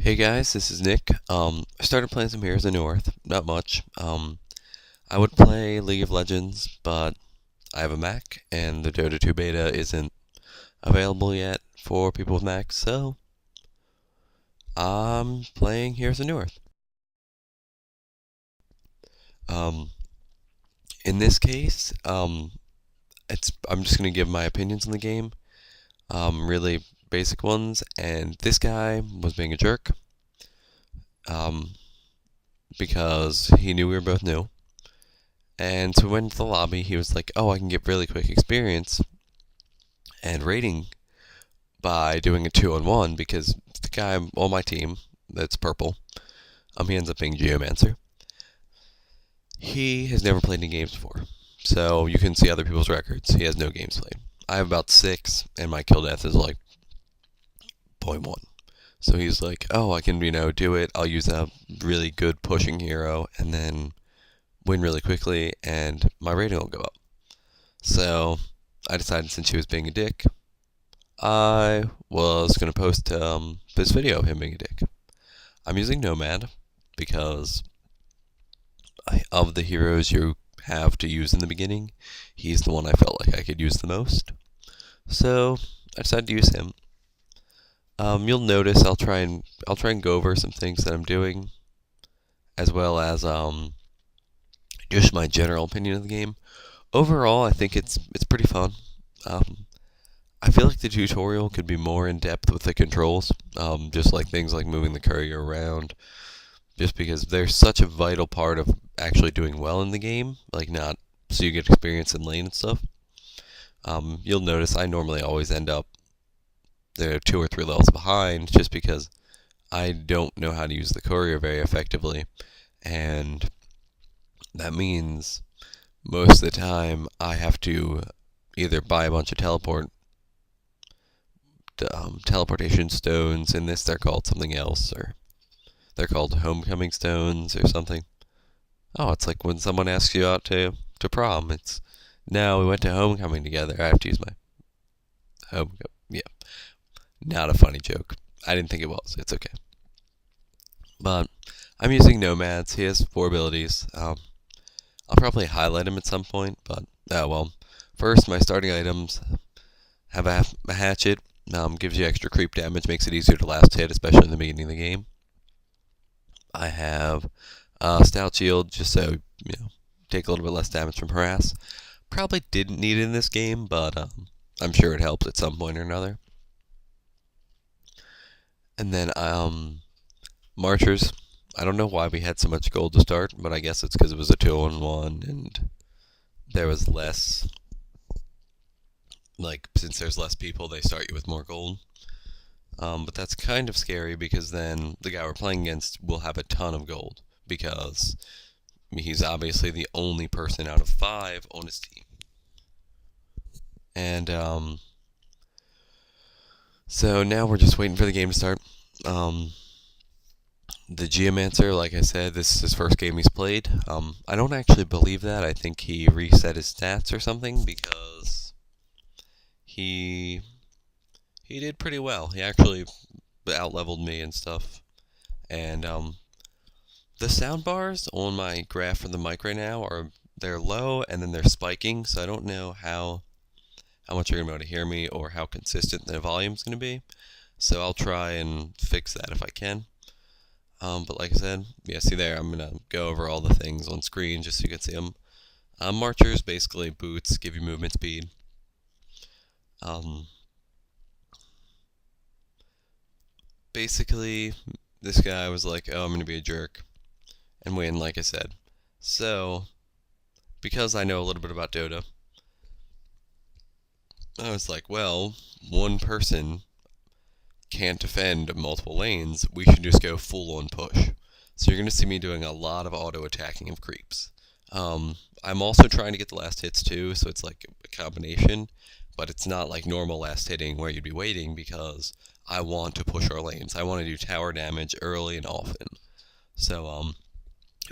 Hey guys, this is Nick. I started playing some Heroes of Newerth, not much. I would play League of Legends, but I have a Mac, and the Dota 2 beta isn't available yet for people with Macs, so I'm playing Heroes of Newerth. Um, in this case, I'm just gonna give my opinions on the game, really basic ones, and this guy was being a jerk, um, because he knew we were both new. And so we went into the lobby. He was like, "Oh, I can get really quick experience and rating by doing a 2-on-1 because the guy on my team that's purple, he ends up being Geomancer. He has never played any games before, so you can see other people's records. He has no games played. I have about 6, and my kill death is like 0.1. So he's like, "Oh, I can do it. I'll use a really good pushing hero and then win really quickly, and my rating will go up." So I decided, since he was being a dick, I was going to post this video of him being a dick. I'm using Nomad because of the heroes you have to use in the beginning, he's the one I felt like I could use the most. So I decided to use him. You'll notice I'll try and go over some things that I'm doing, as well as just my general opinion of the game. Overall, I think it's pretty fun. I feel like the tutorial could be more in depth with the controls, just like things like moving the courier around, just because they're such a vital part of actually doing well in the game, like not so you get experience in lane and stuff. You'll notice I normally always end up there 2 or 3 levels behind, just because I don't know how to use the courier very effectively, and that means most of the time I have to either buy a bunch of teleportation stones. In this, they're called something else, or they're called homecoming stones or something. Oh, it's like when someone asks you out to prom. It's, "No, we went to homecoming together. I have to use my homecoming." Yeah, not a funny joke. I didn't think it was. It's okay. But I'm using Nomads. He has 4 abilities. I'll probably highlight him at some point, but well. First, my starting items have a hatchet. Gives you extra creep damage, makes it easier to last hit, especially in the beginning of the game. I have stout shield, just so take a little bit less damage from harass. Probably didn't need it in this game, but I'm sure it helps at some point or another. And then marchers. I don't know why we had so much gold to start, but I guess it's because it was a 2-on-1 and there was less. Like, since there's less people, they start you with more gold. But that's kind of scary because then the guy we're playing against will have a ton of gold because he's obviously the only person out of 5 on his team. And so now we're just waiting for the game to start. The Geomancer, like I said, this is his first game he's played. I don't actually believe that. I think he reset his stats or something because he did pretty well. He actually out-leveled me and stuff. And the sound bars on my graph for the mic right now they're low and then they're spiking, so I don't know how much you're going to be able to hear me or how consistent the volume's going to be. So I'll try and fix that if I can. But like I said, yeah, see there, I'm going to go over all the things on screen just so you can see them. Marchers, basically boots, give you movement speed. Basically, this guy was like, "Oh, I'm going to be a jerk and win," like I said. So, because I know a little bit about Dota, I was like, well, one person can't defend multiple lanes, we should just go full on push. So you're going to see me doing a lot of auto attacking of creeps. I'm also trying to get the last hits too, so it's like a combination, but it's not like normal last hitting where you'd be waiting because I want to push our lanes. I want to do tower damage early and often. So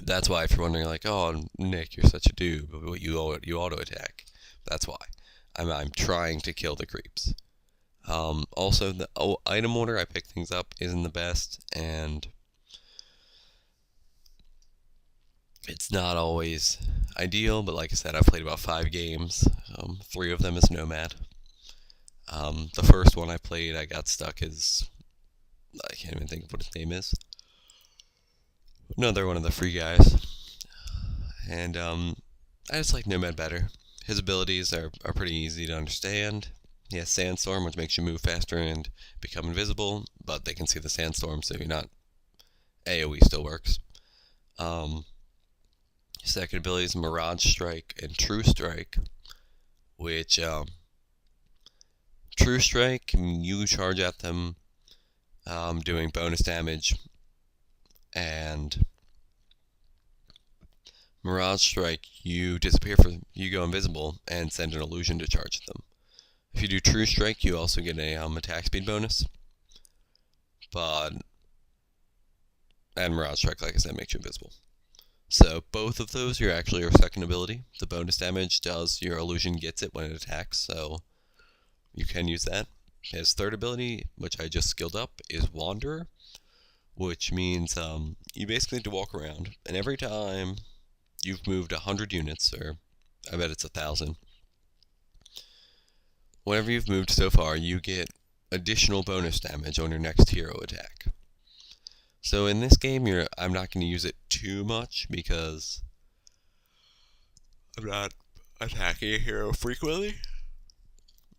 that's why, if you're wondering, like, "Oh, Nick, you're such a dude, but you auto attack," that's why. I'm trying to kill the creeps. Also, the item order I pick things up isn't the best, and it's not always ideal. But like I said, I've played about 5 games. 3 of them is Nomad. The first one I played, I got stuck as I can't even think of what his name is. Another one of the free guys, and I just like Nomad better. His abilities are pretty easy to understand. He has Sandstorm, which makes you move faster and become invisible, but they can see the Sandstorm, so you're not. AoE still works. Second ability is Mirage Strike and True Strike, which True Strike, you charge at them, doing bonus damage, and Mirage Strike, you go invisible and send an illusion to charge at them. If you do True Strike, you also get a attack speed bonus, and Mirage Strike, like I said, makes you invisible. So both of those are actually your second ability. The bonus damage does, your illusion gets it when it attacks, so you can use that. His third ability, which I just skilled up, is Wanderer, which means you basically have to walk around, and every time you've moved 100 units, or I bet it's 1,000, whenever you've moved so far, you get additional bonus damage on your next hero attack. So in this game, I'm not going to use it too much because I'm not attacking a hero frequently.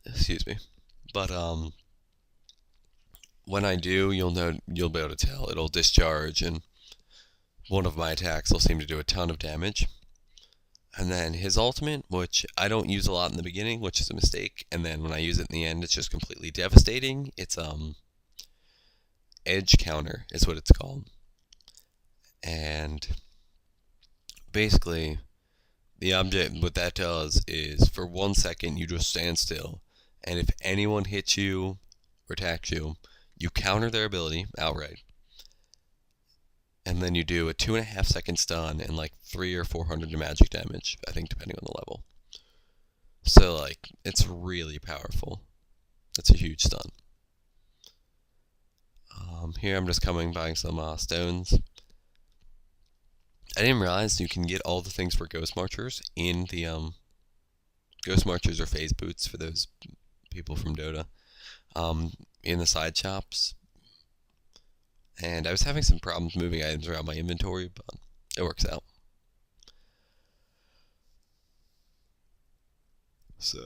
Excuse me. But when I do, you'll be able to tell. It'll discharge, and one of my attacks will seem to do a ton of damage. And then his ultimate, which I don't use a lot in the beginning, which is a mistake, and then when I use it in the end, it's just completely devastating. It's edge counter is what it's called. And basically, the object, what that does is for 1 second you just stand still, and if anyone hits you or attacks you, you counter their ability outright. And then you do a 2.5 second stun and like 300 or 400 magic damage, I think, depending on the level. So, like, it's really powerful. It's a huge stun. Here I'm just buying some stones. I didn't realize you can get all the things for Ghost Marchers in the Ghost Marchers or phase boots for those people from Dota in the side shops. And I was having some problems moving items around my inventory, but it works out. So,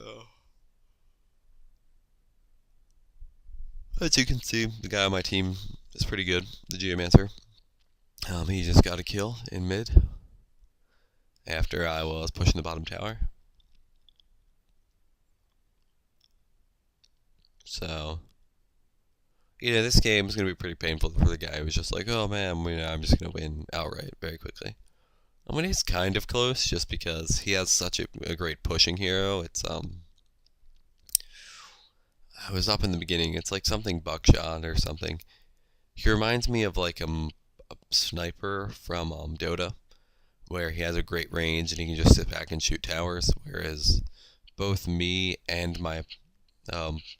as you can see, the guy on my team is pretty good, the Geomancer. He just got a kill in mid after I was pushing the bottom tower. So, this game is going to be pretty painful for the guy who was just like, oh man, I'm just going to win outright very quickly. I mean, he's kind of close just because he has such a great pushing hero. It's, I was up in the beginning, it's like something Buckshot or something. He reminds me of like a sniper from Dota, where he has a great range and he can just sit back and shoot towers, whereas both me and my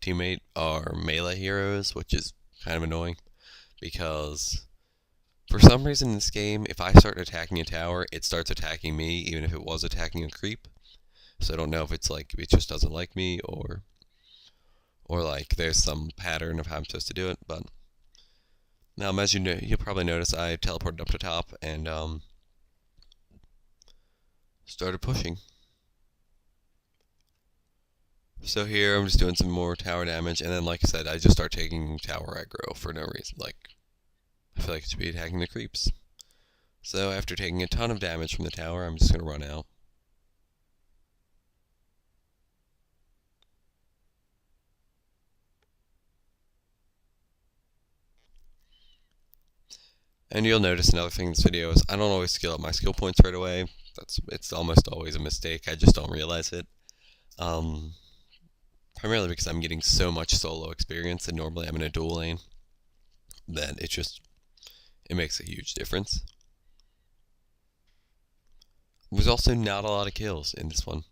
teammate are melee heroes, which is kind of annoying because for some reason in this game, if I start attacking a tower, it starts attacking me even if it was attacking a creep. So I don't know if it's like it just doesn't like me or like there's some pattern of how I'm supposed to do it. But now, as you know, you'll probably notice I teleported up to top and started pushing. So here I'm just doing some more tower damage, and then like I said, I just start taking tower aggro for no reason. Like, I feel like it should be attacking the creeps. So after taking a ton of damage from the tower, I'm just going to run out. And you'll notice another thing in this video is I don't always skill up my skill points right away. It's almost always a mistake. I just don't realize it. Primarily because I'm getting so much solo experience, and normally I'm in a dual lane, that it makes a huge difference. There's also not a lot of kills in this one,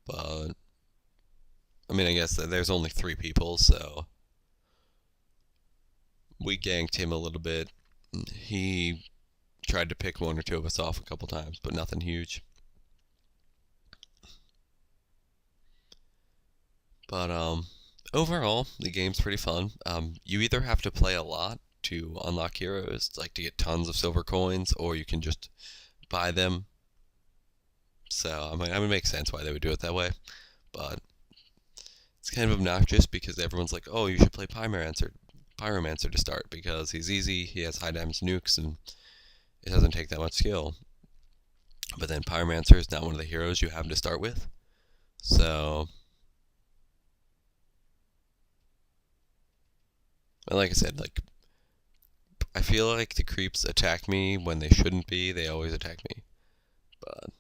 but I mean, I guess that there's only 3 people, so we ganked him a little bit. He tried to pick 1 or 2 of us off a couple times, but nothing huge. But overall, the game's pretty fun. You either have to play a lot to unlock heroes, like to get tons of silver coins, or you can just buy them. So I mean, it makes sense why they would do it that way, but it's kind of obnoxious because everyone's like, "Oh, you should play Pyromancer to start because he's easy, he has high damage nukes, and it doesn't take that much skill." But then Pyromancer is not one of the heroes you have to start with, so. And like I said, like I feel like the creeps attack me when they shouldn't be. They always attack me. But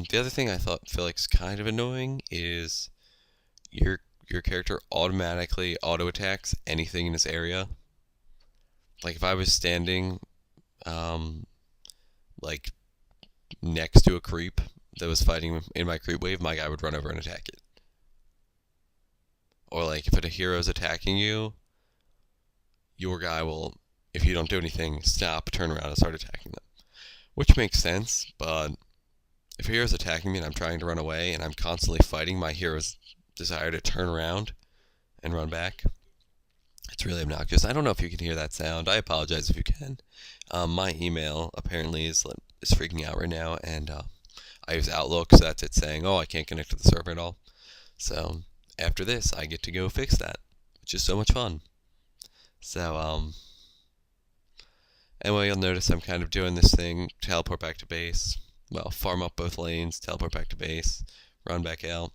the other thing I feel like is kind of annoying is your character automatically auto attacks anything in this area. Like if I was standing like next to a creep that was fighting in my creep wave, my guy would run over and attack it. Or like if a hero is attacking you, your guy will, if you don't do anything, stop, turn around, and start attacking them. Which makes sense, but if a hero's attacking me and I'm trying to run away and I'm constantly fighting my hero's desire to turn around and run back, it's really obnoxious. I don't know if you can hear that sound. I apologize if you can. My email apparently is freaking out right now, and I use Outlook, so that's it saying, "Oh, I can't connect to the server at all." So after this, I get to go fix that, which is so much fun. So anyway, you'll notice I'm kind of doing this thing: teleport back to base. Well, farm up both lanes, teleport back to base, run back out.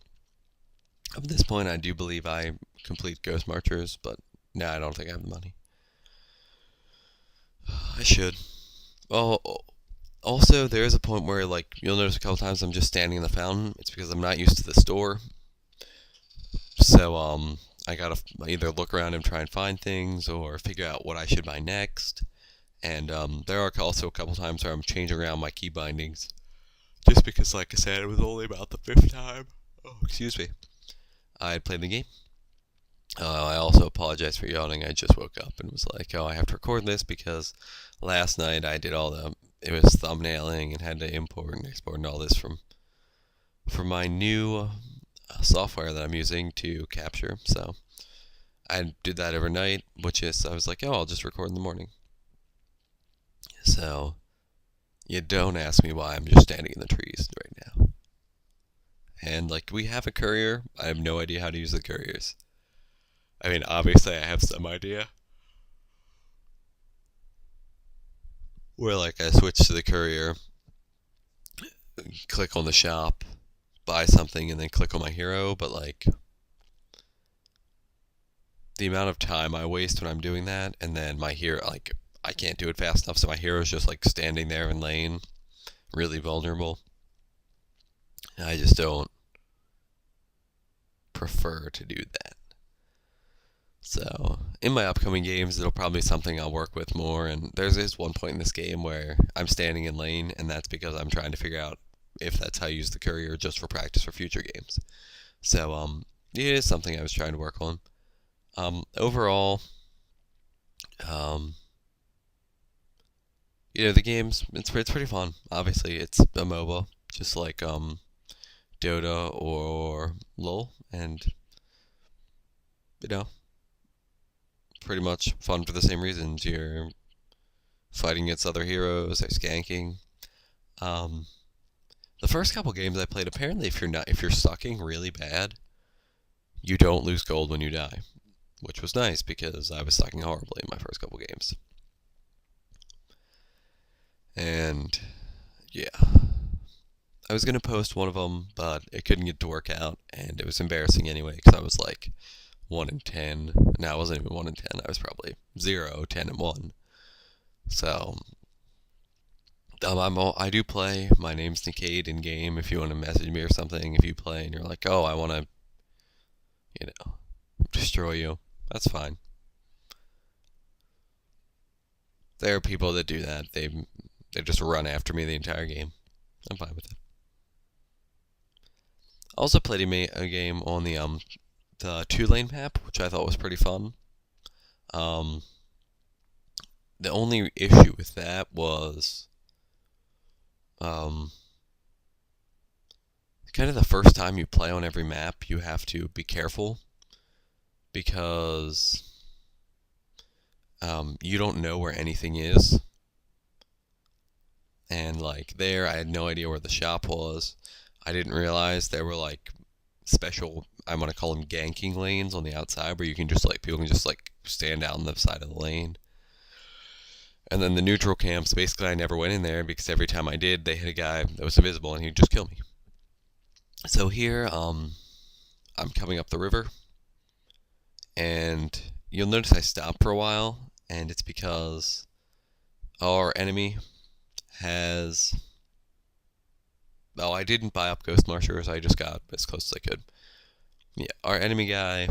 Up at this point, I do believe I complete Ghost Marchers, but no, I don't think I have the money. I should. Oh, also, there is a point where, like, you'll notice a couple times I'm just standing in the fountain. It's because I'm not used to the store. So, I gotta either look around and try and find things, or figure out what I should buy next. And, there are also a couple times where I'm changing around my key bindings. Just because, like I said, it was only about the 5th time. Oh, excuse me. I had played the game. I also apologize for yawning. I just woke up and was like, "Oh, I have to record this because last night I did it was thumbnailing and had to import and export and all this from my new software that I'm using to capture." So I did that overnight, I was like, "Oh, I'll just record in the morning." So you don't ask me why I'm just standing in the trees right now. And like we have a courier, I have no idea how to use the couriers. I mean, obviously I have some idea. Where like I switch to the courier, click on the shop, buy something, and then click on my hero, but like the amount of time I waste when I'm doing that, and then my hero, like I can't do it fast enough, so my hero's just like standing there in lane, really vulnerable. I just don't prefer to do that. So, in my upcoming games, it'll probably be something I'll work with more. And there's one point in this game where I'm standing in lane, and that's because I'm trying to figure out if that's how I use the courier just for practice for future games. So, it is something I was trying to work on. Overall, the games, it's pretty fun. Obviously, it's a MOBA, just like Dota or LoL, and pretty much fun for the same reasons. You're fighting against other heroes, they're skanking. The first couple games I played, apparently if you're sucking really bad, you don't lose gold when you die, which was nice because I was sucking horribly in my first couple games. And yeah, I was gonna post one of them, but it couldn't get to work out, and it was embarrassing anyway because I was like 1 in 10. No, I wasn't even 1 in 10. I was probably 0, 10, and 1. So, I do play. My name's Nickade in game. If you want to message me or something, if you play and you're like, "Oh, I want to, destroy you," that's fine. There are people that do that. They just run after me the entire game. I'm fine with it. Also played a game on the 2-lane map, which I thought was pretty fun. Um, the only issue with that was um, kind of the first time you play on every map, you have to be careful because you don't know where anything is. And like there, I had no idea where the shop was. I didn't realize there were like special, I'm gonna call them ganking lanes on the outside where you can just like people can just like stand out on the side of the lane. And then the neutral camps, basically I never went in there because every time I did, they hit a guy that was invisible and he'd just kill me. So here, I'm coming up the river, and you'll notice I stop for a while, and it's because our enemy has. Oh, I didn't buy up Ghost Marchers, I just got as close as I could. Yeah, our enemy guy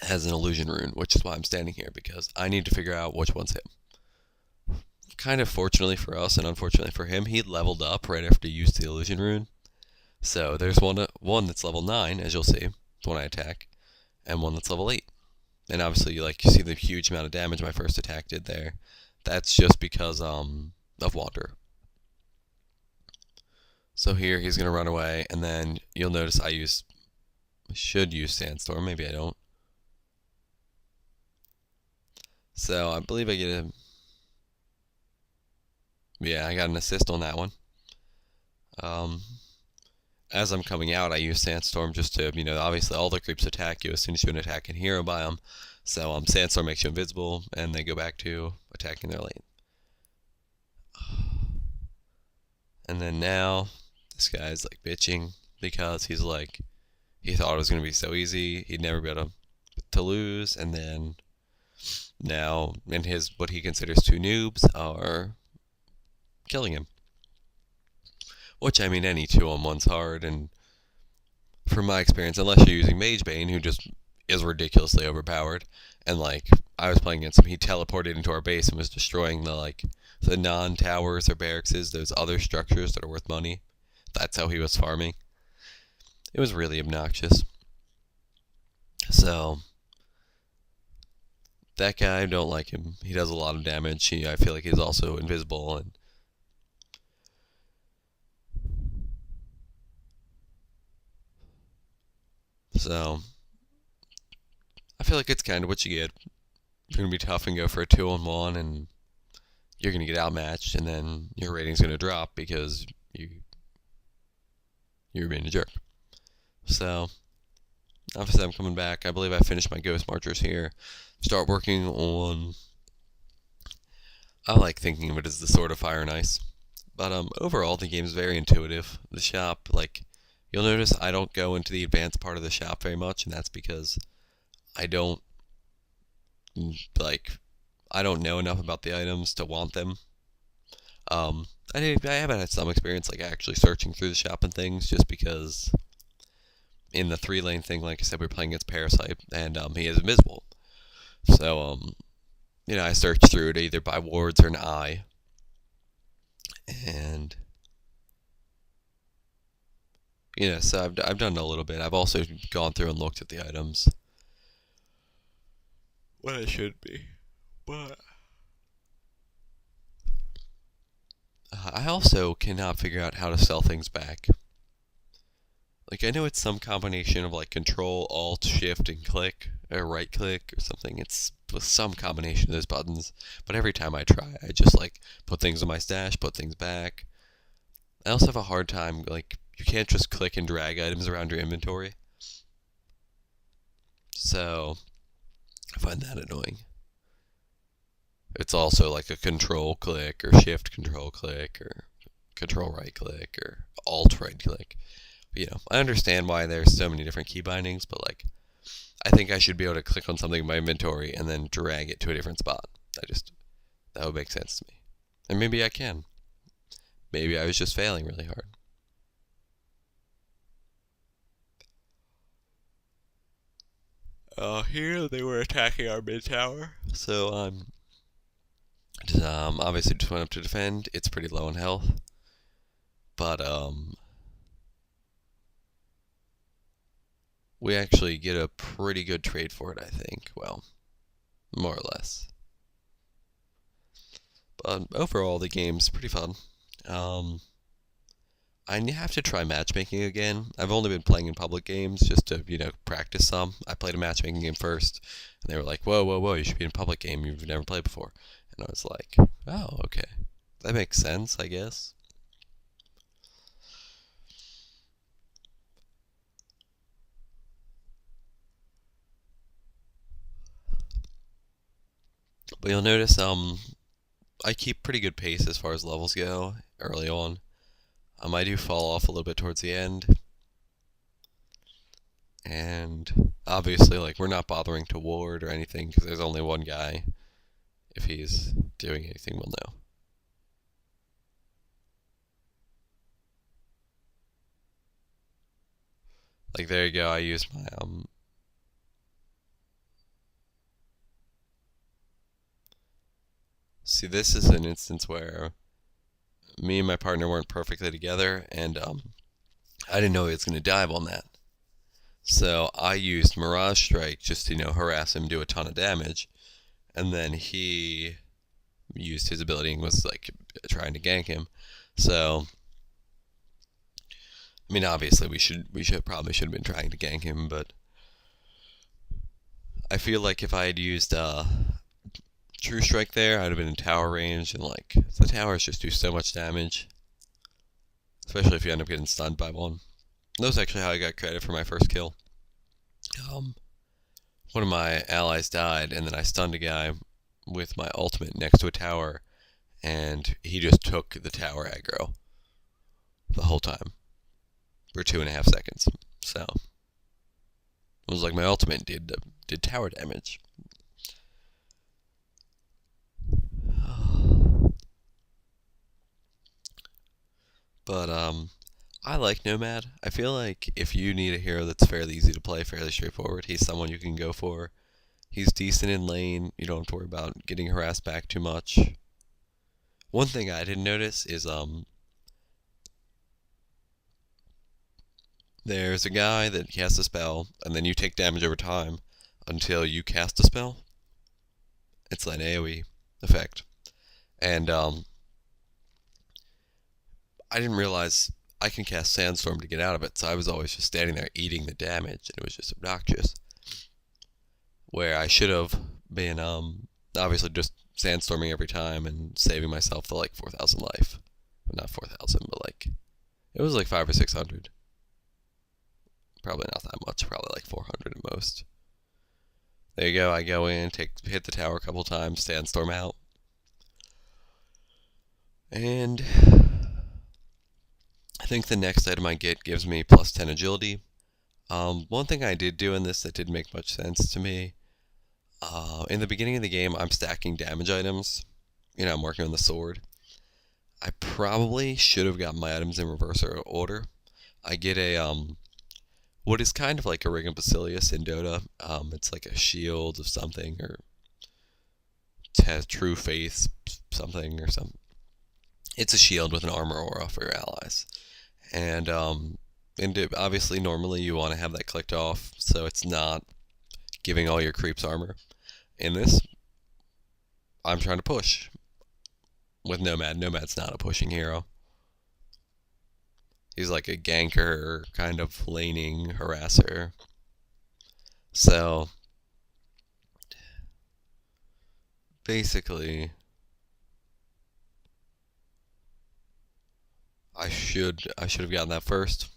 has an illusion rune, which is why I'm standing here, because I need to figure out which one's him. Kind of fortunately for us, and unfortunately for him, he leveled up right after he used the illusion rune. So there's one that's level 9, as you'll see, when I attack, and one that's level 8. And obviously, you see the huge amount of damage my first attack did there. That's just because of Wander. So here he's gonna run away, and then you'll notice I should use Sandstorm. Maybe I don't. So I believe I get a. Yeah, I got an assist on that one. As I'm coming out, I use Sandstorm just to, obviously all the creeps attack you as soon as you an attack in hero biome. So Sandstorm makes you invisible, and they go back to attacking their lane. And then now, this guy's like bitching because he's like, he thought it was going to be so easy, he'd never be able to lose, and then now, and what he considers 2 noobs are killing him. Which, I mean, any 2-on-1's hard, and from my experience, unless you're using Mage Bane, who just is ridiculously overpowered, and like, I was playing against him, he teleported into our base and was destroying the non-towers or barracks, those other structures that are worth money. That's how he was farming. It was really obnoxious. So, that guy, I don't like him. He does a lot of damage. I feel like he's also invisible, and so I feel like it's kind of what you get. You're going to be tough and go for a 2-on-1, and you're going to get outmatched, and then your rating's going to drop because you're being a jerk. So, obviously I'm coming back. I believe I finished my Ghost Marchers here. Start working on... I like thinking of it as the Sword of Fire and Ice. But overall, the game's very intuitive. The shop, you'll notice I don't go into the advanced part of the shop very much, and that's because I don't know enough about the items to want them. I haven't had some experience actually searching through the shop and things, just because in the 3-lane thing, like I said, we're playing against Parasite, and he is invisible. So I searched through it either by wards or an eye, and so I've done a little bit. I've also gone through and looked at the items. What it should be, but I also cannot figure out how to sell things back. I know it's some combination of Control, Alt, Shift, and click, or right click, or something. It's some combination of those buttons. But every time I try, I just put things in my stash, put things back. I also have a hard time you can't just click and drag items around your inventory. So I find that annoying. It's also a control click, or shift control click, or control right click, or alt right click. I understand why there's so many different key bindings, but I think I should be able to click on something in my inventory and then drag it to a different spot. That would make sense to me. And maybe I can. Maybe I was just failing really hard. Here they were attacking our mid tower, so obviously just went up to defend. It's pretty low in health, but we actually get a pretty good trade for it, I think. Well, more or less. But overall, the game's pretty fun. Um, I have to try matchmaking again. I've only been playing in public games just to, practice some. I played a matchmaking game first, and they were like, whoa, whoa, whoa, you should be in a public game you've never played before. And I was like, oh, okay. That makes sense, I guess. But you'll notice, I keep pretty good pace as far as levels go early on. I do fall off a little bit towards the end. And obviously, like, we're not bothering to ward or anything because there's only one guy. If he's doing anything, we'll know. Like, there you go, I used my, See, this is an instance where me and my partner weren't perfectly together, and, I didn't know he was going to dive on that. So I used Mirage Strike just to, harass him, do a ton of damage, and then he used his ability and was, like, trying to gank him. So, I mean, obviously we probably should have been trying to gank him, but I feel like if I had used True Strike there, I'd have been in tower range, and like the towers just do so much damage, especially if you end up getting stunned by one. That was actually how I got credit for my first kill. One of my allies died, and then I stunned a guy with my ultimate next to a tower, and he just took the tower aggro the whole time for 2.5 seconds. So it was like my ultimate did tower damage. But I like Nomad. I feel like if you need a hero that's fairly easy to play, fairly straightforward, he's someone you can go for. He's decent in lane. You don't have to worry about getting harassed back too much. One thing I didn't notice is there's a guy that casts a spell, and then you take damage over time until you cast a spell. It's like an AoE effect. And I didn't realize I can cast Sandstorm to get out of it, so I was always just standing there eating the damage, and it was just obnoxious. Where I should have been, obviously just Sandstorming every time and saving myself the, like, 4,000 life. Well, not 4,000, but, like, it was like 500 or 600. Probably not that much, probably like 400 at most. There you go, I go in, hit the tower a couple times, Sandstorm out. And I think the next item I get gives me plus 10 agility. One thing I did do in this that didn't make much sense to me, in the beginning of the game, I'm stacking damage items. I'm working on the sword. I probably should have gotten my items in reverse order. I get a, what is kind of like a Ring of Basilius in Dota. It's like a shield of something, or True Faith something, or something. It's a shield with an armor aura for your allies. And obviously, normally you want to have that clicked off, so it's not giving all your creeps armor. In this, I'm trying to push with Nomad. Nomad's not a pushing hero. He's like a ganker, kind of laning harasser. So, basically, I should have gotten that first,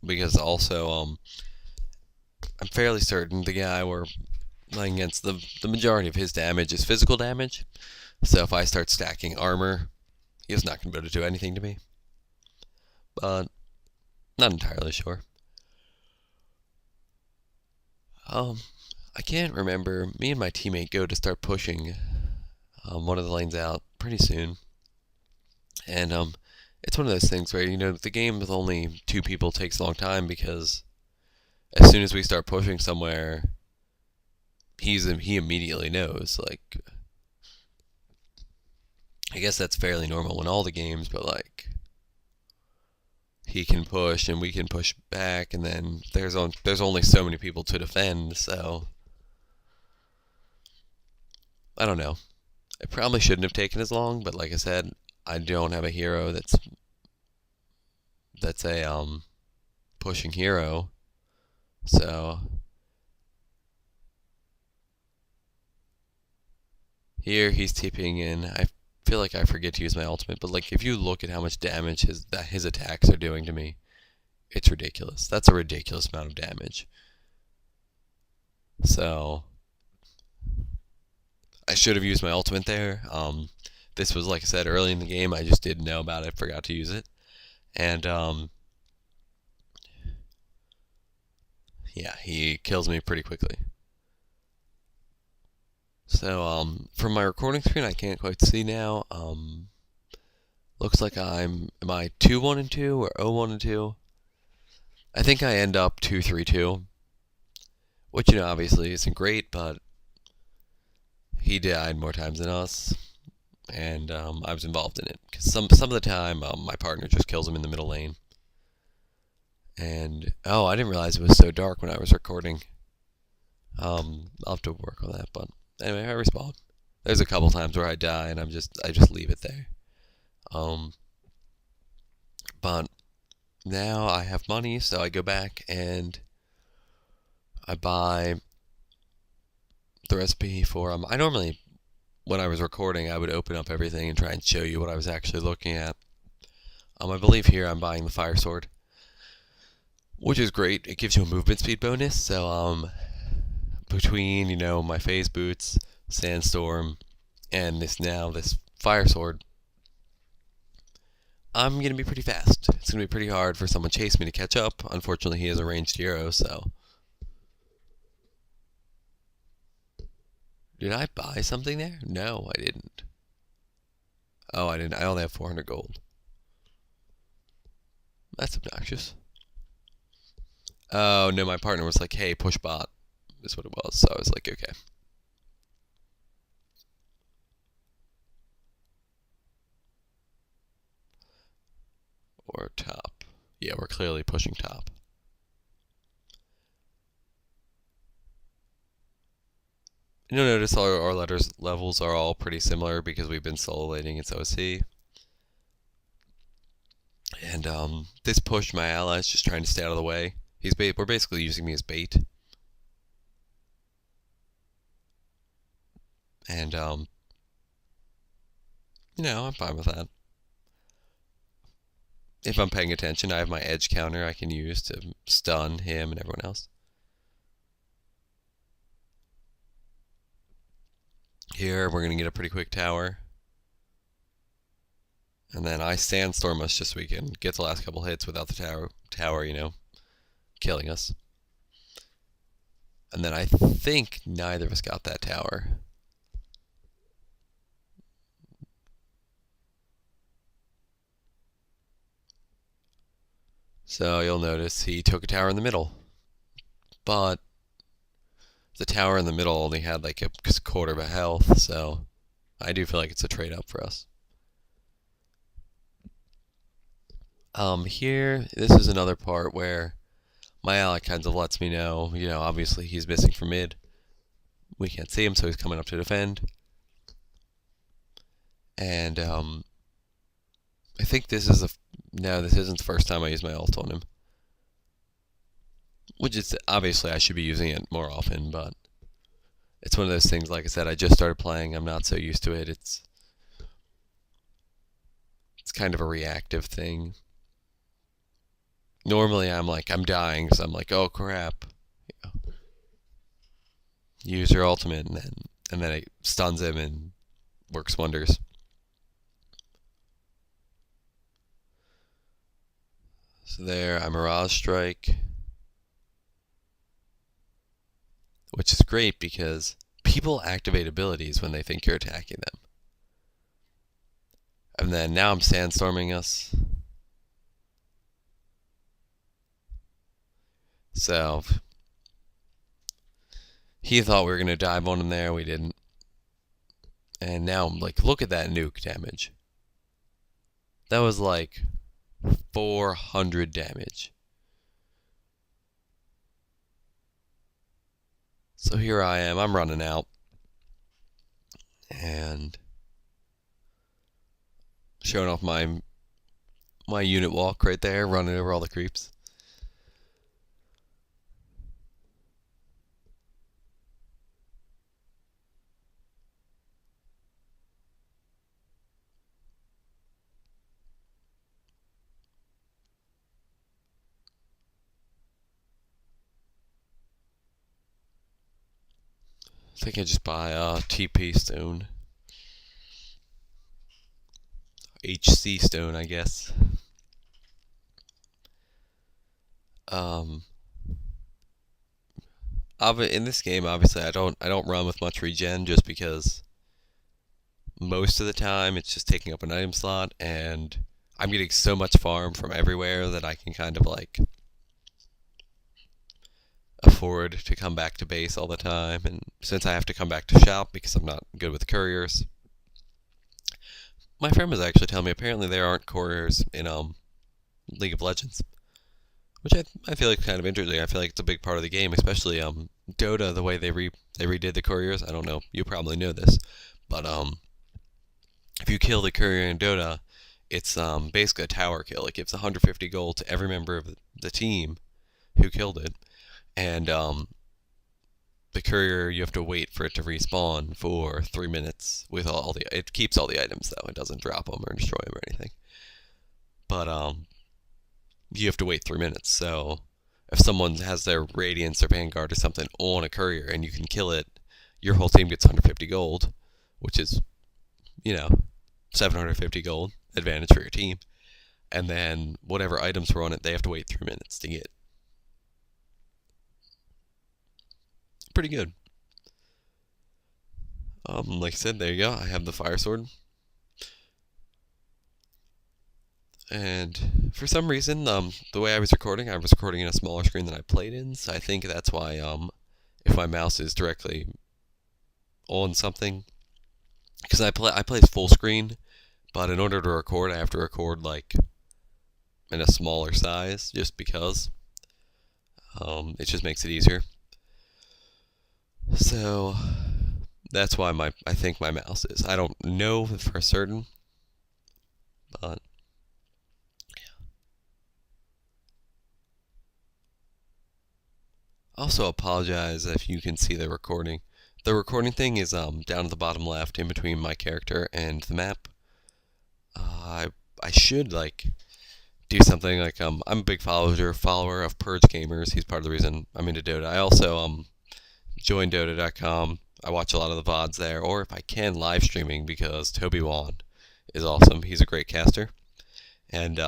because also I'm fairly certain the guy we're playing against, the majority of his damage is physical damage. So if I start stacking armor, he's not going to be able to do anything to me. But not entirely sure. I can't remember. Me and my teammate go to start pushing one of the lanes out pretty soon, and it's one of those things where the game with only 2 people takes a long time, because as soon as we start pushing somewhere, he immediately knows. Like, I guess that's fairly normal in all the games, but like, he can push and we can push back, and then there's only so many people to defend. So I don't know. It probably shouldn't have taken as long, but like I said, I don't have a hero that's a pushing hero. So here he's TPing in. I feel like I forget to use my ultimate, but like if you look at how much damage his attacks are doing to me, it's ridiculous. That's a ridiculous amount of damage. So I should have used my ultimate there. This was, like I said, early in the game. I just didn't know about it, forgot to use it. And yeah, he kills me pretty quickly. So from my recording screen, I can't quite see now. Looks like am I 2-1-2 or 0-1-2? I think I end up 2-3-2, which, you know, obviously isn't great, but he died more times than us, and I was involved in it. Because some of the time, my partner just kills him in the middle lane. And, oh, I didn't realize it was so dark when I was recording. I'll have to work on that, but anyway, I respawn. There's a couple times where I die, and I just leave it there. But now I have money, so I go back and I buy the recipe for I normally, when I was recording, I would open up everything and try and show you what I was actually looking at. I believe here I'm buying the fire sword, which is great. It gives you a movement speed bonus. So between, you know, my phase boots, sandstorm, and this fire sword, I'm gonna be pretty fast. It's gonna be pretty hard for someone to chase me to catch up. Unfortunately, he is a ranged hero, so. Did I buy something there? No, I didn't. Oh, I didn't. I only have 400 gold. That's obnoxious. Oh, no, my partner was like, hey, push bot. Is what it was. So I was like, okay. Or top. Yeah, we're clearly pushing top. You'll notice our levels are all pretty similar because we've been solo laning in OC. And this pushed my allies, just trying to stay out of the way. We're basically using me as bait. And you know, I'm fine with that. If I'm paying attention, I have my edge counter I can use to stun him and everyone else. Here, we're going to get a pretty quick tower. And then I sandstorm us just so we can get the last couple hits without the tower, you know, killing us. And then I think neither of us got that tower. So you'll notice he took a tower in the middle. But the tower in the middle only had like a quarter of a health, so I do feel like it's a trade-up for us. Here, this is another part where my ally kind of lets me know, you know, obviously he's missing from mid. We can't see him, so he's coming up to defend. And I think this is no, this isn't the first time I use my ult on him. Which is, obviously I should be using it more often, but it's one of those things, like I said, I just started playing, I'm not so used to it. It's kind of a reactive thing. Normally I'm dying, so I'm like, oh crap. You know, use your ultimate, and then it stuns him and works wonders. So there, I Mirage Strike, which is great because people activate abilities when they think you're attacking them. And then now I'm sandstorming us. So he thought we were going to dive on him there, we didn't. And now I'm like, look at that nuke damage. That was like 400 damage. So here I am, I'm running out. And showing off my unit walk right there, running over all the creeps. I think I just buy a TP stone. HC stone, I guess. Um, in this game, obviously, I don't run with much regen just because most of the time it's just taking up an item slot, and I'm getting so much farm from everywhere that I can kind of like afford to come back to base all the time. And since I have to come back to shop because I'm not good with couriers, my friend was actually telling me apparently there aren't couriers in League of Legends, which I feel like is kind of interesting. I feel like it's a big part of the game, especially Dota, the way they redid the couriers. I don't know, you probably know this, but if you kill the courier in Dota, it's basically a tower kill. It gives 150 gold to every member of the team who killed it, and the courier, you have to wait for it to respawn for 3 minutes with all the. It keeps all the items though. It doesn't drop them or destroy them or anything. But you have to wait 3 minutes. So if someone has their Radiance or Vanguard or something on a courier and you can kill it, your whole team gets 150 gold, which is, 750 gold advantage for your team. And then whatever items were on it, they have to wait 3 minutes to get. Pretty good. Like I said, there you go. I have the fire sword. And for some reason, the way I was recording in a smaller screen than I played in, so I think that's why, if my mouse is directly on something, because I play full screen, but in order to record, I have to record like in a smaller size, just because it just makes it easier. So that's why I think my mouse is. I don't know for certain, but also apologize if you can see the recording. The recording thing is down at the bottom left, in between my character and the map. I should like do something like I'm a big follower of Purge Gamers. He's part of the reason I'm into Dota. I also joined Dota.com. I watch a lot of the VODs there, or if I can, live streaming, because Toby Wan is awesome. He's a great caster, and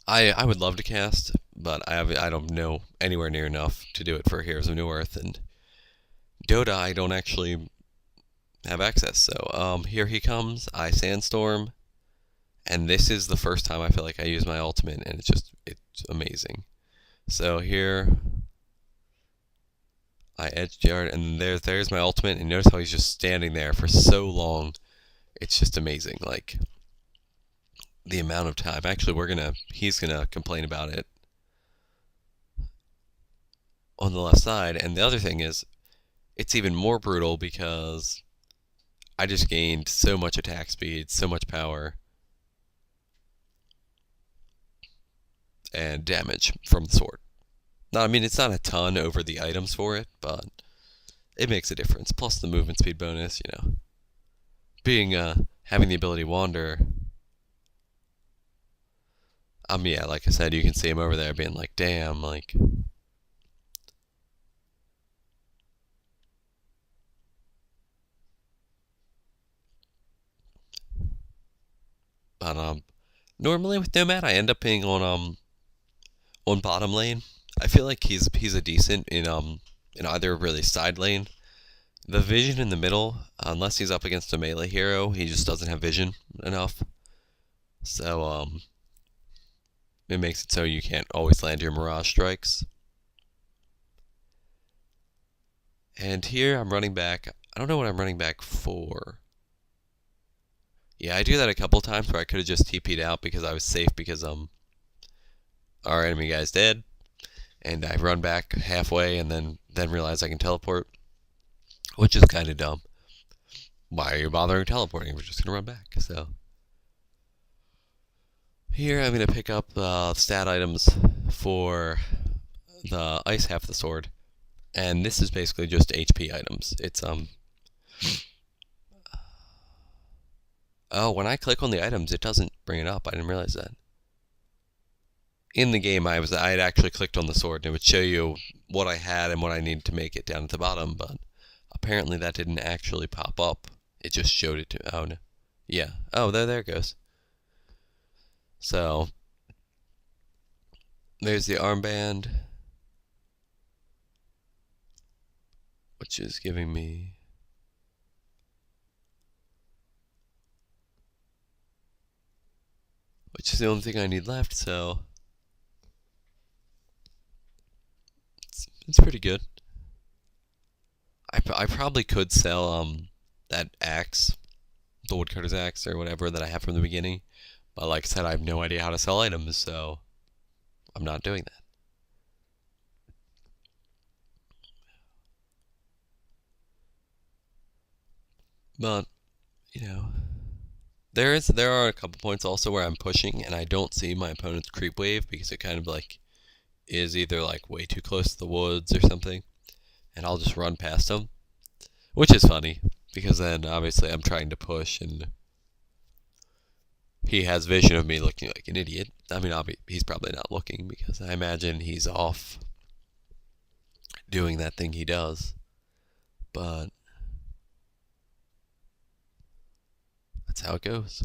I would love to cast, but I don't know anywhere near enough to do it for Heroes of Newerth, and Dota I don't actually have access. So here he comes. I sandstorm, and this is the first time I feel like I use my ultimate, and it's amazing. So here I edge guard, and there's my ultimate, and notice how he's just standing there for so long. It's just amazing, like the amount of time. Actually, he's gonna complain about it on the left side, and the other thing is, it's even more brutal because I just gained so much attack speed, so much power, and damage from the sword. Now, I mean, it's not a ton over the items for it, but it makes a difference. Plus the movement speed bonus, being having the ability wander. Yeah, like I said, you can see him over there being like, damn, like. But normally with Nomad, I end up being on bottom lane. I feel like he's a decent in either really side lane. The vision in the middle, unless he's up against a melee hero, he just doesn't have vision enough. So it makes it so you can't always land your Mirage strikes. And here I'm running back. I don't know what I'm running back for. Yeah, I do that a couple times where I could have just TP'd out because I was safe because our enemy guy's dead, and I run back halfway and then realize I can teleport, which is kind of dumb. Why are you bothering teleporting? We're just gonna run back. So here I'm gonna pick up stat items for the ice half of the sword, and this is basically just HP items. It's oh, when I click on the items, it doesn't bring it up. I didn't realize that. In the game, I had actually clicked on the sword, and it would show you what I had and what I needed to make it down at the bottom, but apparently that didn't actually pop up. It just showed it to. Oh no, yeah. Oh, there it goes. So there's the armband, which is giving me. Which is the only thing I need left, so it's pretty good. I probably could sell that axe, the woodcutter's axe or whatever that I have from the beginning, but like I said, I have no idea how to sell items, so I'm not doing that. But you know, there are a couple points also where I'm pushing and I don't see my opponent's creep wave because it kind of like is either like way too close to the woods or something, and I'll just run past him, which is funny because then obviously I'm trying to push and he has vision of me looking like an idiot. I mean, he's probably not looking because I imagine he's off doing that thing he does, but that's how it goes.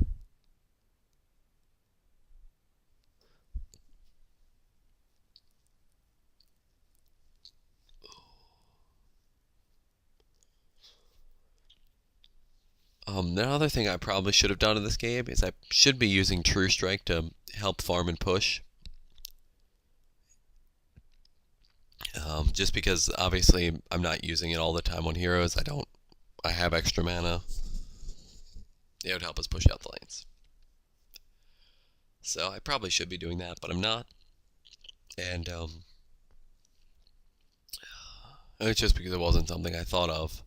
The other thing I probably should have done in this game is I should be using True Strike to help farm and push. Just because obviously I'm not using it all the time on heroes. I have extra mana. It would help us push out the lanes. So I probably should be doing that, but I'm not. And it's just because it wasn't something I thought of.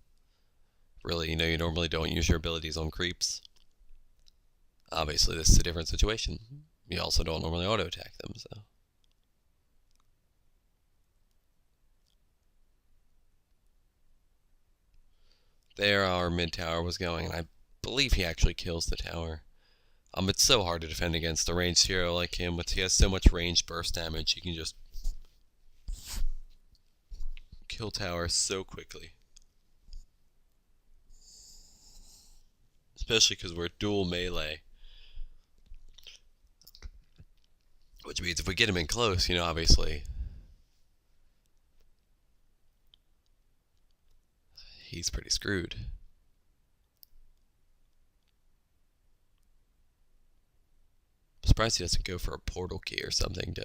Really, you normally don't use your abilities on creeps. Obviously, this is a different situation. You also don't normally auto attack them, so. There our mid tower was going, and I believe he actually kills the tower. It's so hard to defend against a ranged hero like him. He has so much ranged burst damage, he can just kill towers so quickly. Especially because we're dual melee. Which means if we get him in close, obviously he's pretty screwed. I'm surprised he doesn't go for a portal key or something.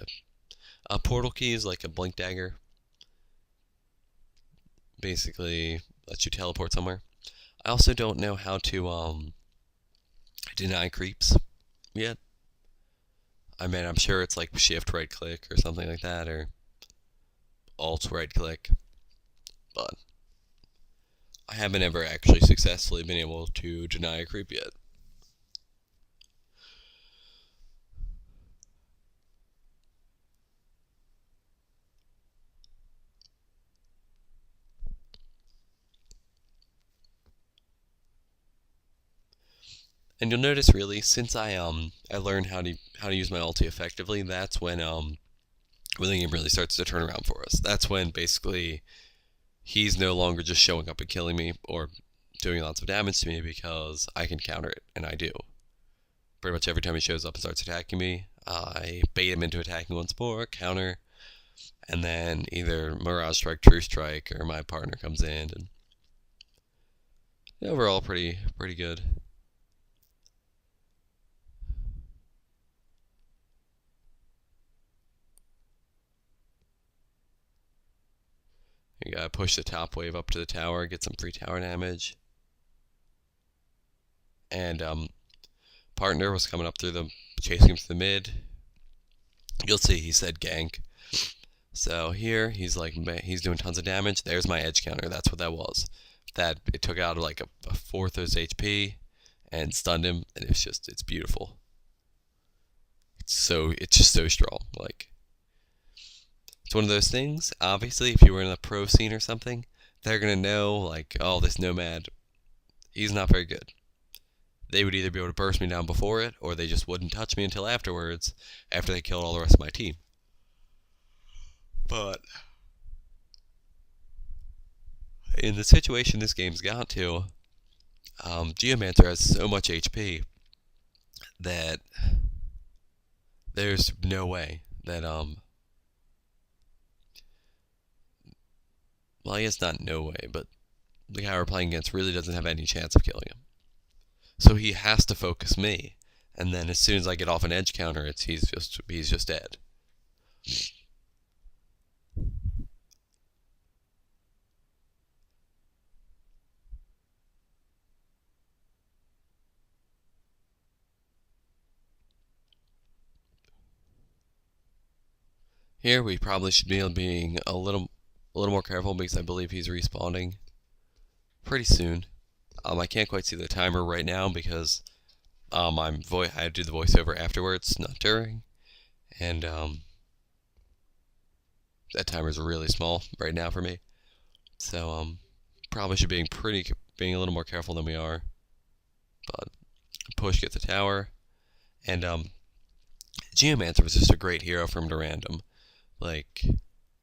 A portal key is like a blink dagger. Basically lets you teleport somewhere. I also don't know how to deny creeps yet. I mean, I'm sure it's like shift right click or something like that, or alt right click, but I haven't ever actually successfully been able to deny a creep yet. And you'll notice really since I learned how to use my ulti effectively, that's when the game really starts to turn around for us. That's when basically he's no longer just showing up and killing me or doing lots of damage to me because I can counter it, and I do. Pretty much every time he shows up and starts attacking me, I bait him into attacking once more, counter, and then either Mirage Strike, True Strike, or my partner comes in, and overall pretty good. You gotta push the top wave up to the tower, get some free tower damage. And partner was coming up through the, chasing him through the mid. You'll see he said gank. So here he's like, he's doing tons of damage. There's my edge counter. That's what that was. That it took out like a fourth of his HP and stunned him, and it's beautiful. It's just so strong. Like, it's one of those things. Obviously, if you were in the pro scene or something, they're gonna know like, oh, this Nomad, he's not very good. They would either be able to burst me down before it, or they just wouldn't touch me until afterwards, after they killed all the rest of my team. But in the situation this game's got to, Geomancer has so much HP that there's no way that well, I guess not no way, but the guy we're playing against really doesn't have any chance of killing him. So he has to focus me, and then as soon as I get off an edge counter, he's just dead. Here we probably should be being a little more careful because I believe he's respawning pretty soon. I can't quite see the timer right now because I do the voiceover afterwards, not during, and that timer's really small right now for me. So probably should be being a little more careful than we are. But push gets a tower, and Geomancer was just a great hero for him to random. Like,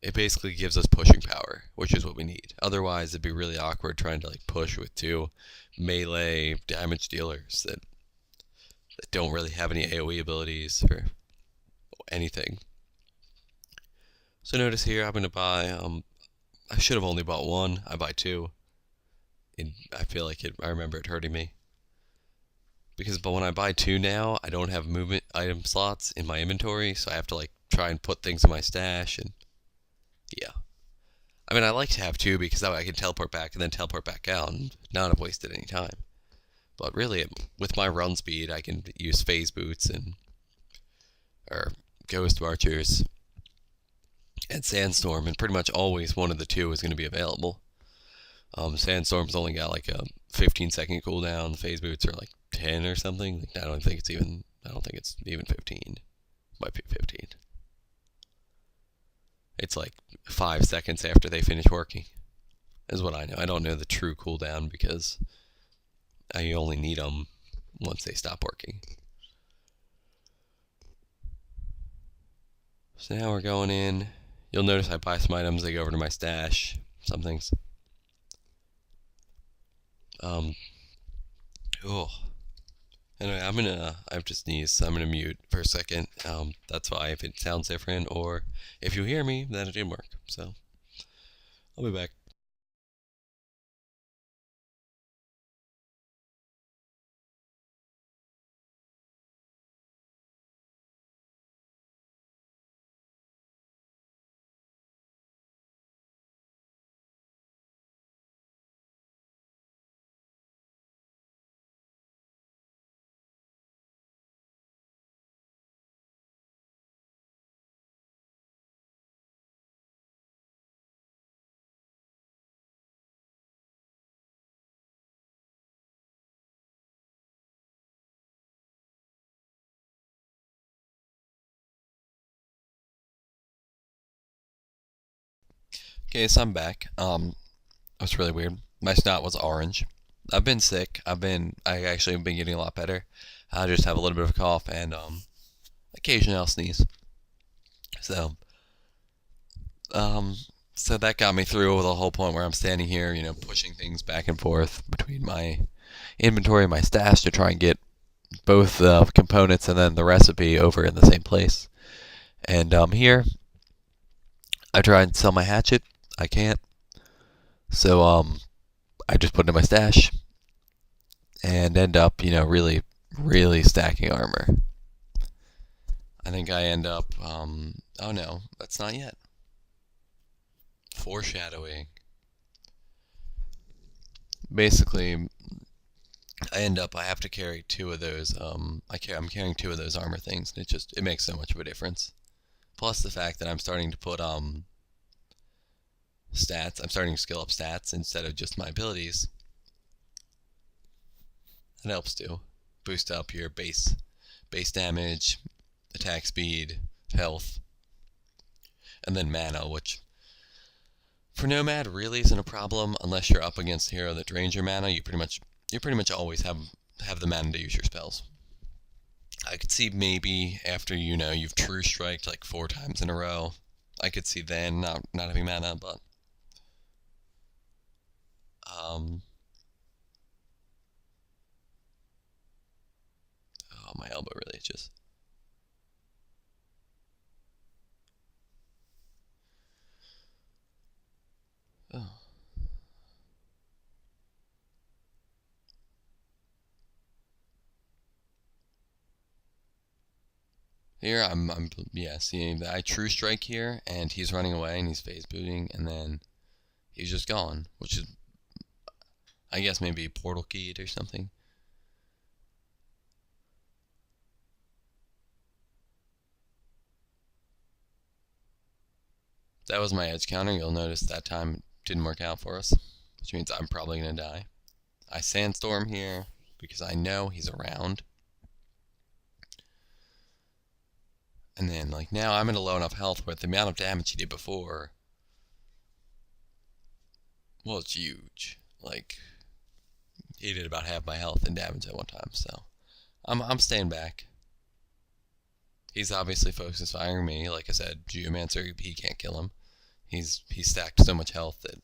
it basically gives us pushing power, which is what we need. Otherwise, it'd be really awkward trying to like push with two melee damage dealers that don't really have any AoE abilities or anything. So notice here, I'm going to buy, I should have only bought one. I buy two. I feel like I remember it hurting me. But when I buy two now, I don't have movement item slots in my inventory, so I have to like try and put things in my stash, and yeah. I mean, I like to have two because that way I can teleport back and then teleport back out and not have wasted any time. But really, with my run speed, I can use phase boots or ghost marchers and sandstorm, and pretty much always one of the two is going to be available. Sandstorm's only got like a 15-second cooldown. The phase boots are like 10 or something. I don't think it's even 15. Might be 15. It's like 5 seconds after they finish working, is what I know. I don't know the true cooldown because I only need them once they stop working. So now we're going in. You'll notice I buy some items, they go over to my stash, some things. Anyway, I've just sneezed, so I'm gonna mute for a second. That's why, if it sounds different, or if you hear me, then it didn't work. So, I'll be back. Okay, so I'm back. That's really weird. My snot was orange. I've been sick. I actually have been getting a lot better. I just have a little bit of a cough and occasionally I'll sneeze. So, so that got me through the whole point where I'm standing here, pushing things back and forth between my inventory and my stash to try and get both the components and then the recipe over in the same place. And here, I try and sell my hatchet. I can't. So I just put it in my stash and end up, really, really stacking armor. I think I end up, oh no, that's not yet. Foreshadowing. Basically, I have to carry two of those. I'm carrying two of those armor things, and it makes so much of a difference. Plus the fact that I'm starting to put stats. I'm starting to skill up stats instead of just my abilities. That helps too. Boost up your base damage, attack speed, health, and then mana, which for Nomad really isn't a problem unless you're up against a hero that drains your mana. You pretty much always have the mana to use your spells. I could see maybe after you've true striked like 4 times in a row, I could see then not having mana, but oh, my elbow really just. Oh. Here I'm yeah, seeing that I true strike here, and he's running away and he's phase booting, and then he's just gone, which is I guess maybe portal keyed or something. That was my edge counter. You'll notice that time didn't work out for us, which means I'm probably gonna die. I sandstorm here because I know he's around. And then, like, now I'm at a low enough health where the amount of damage he did before, well, it's huge. Like, he did about half my health in damage at one time, so I'm staying back. He's obviously focus firing me. Like I said, Geomancer, he can't kill him. He's stacked so much health that.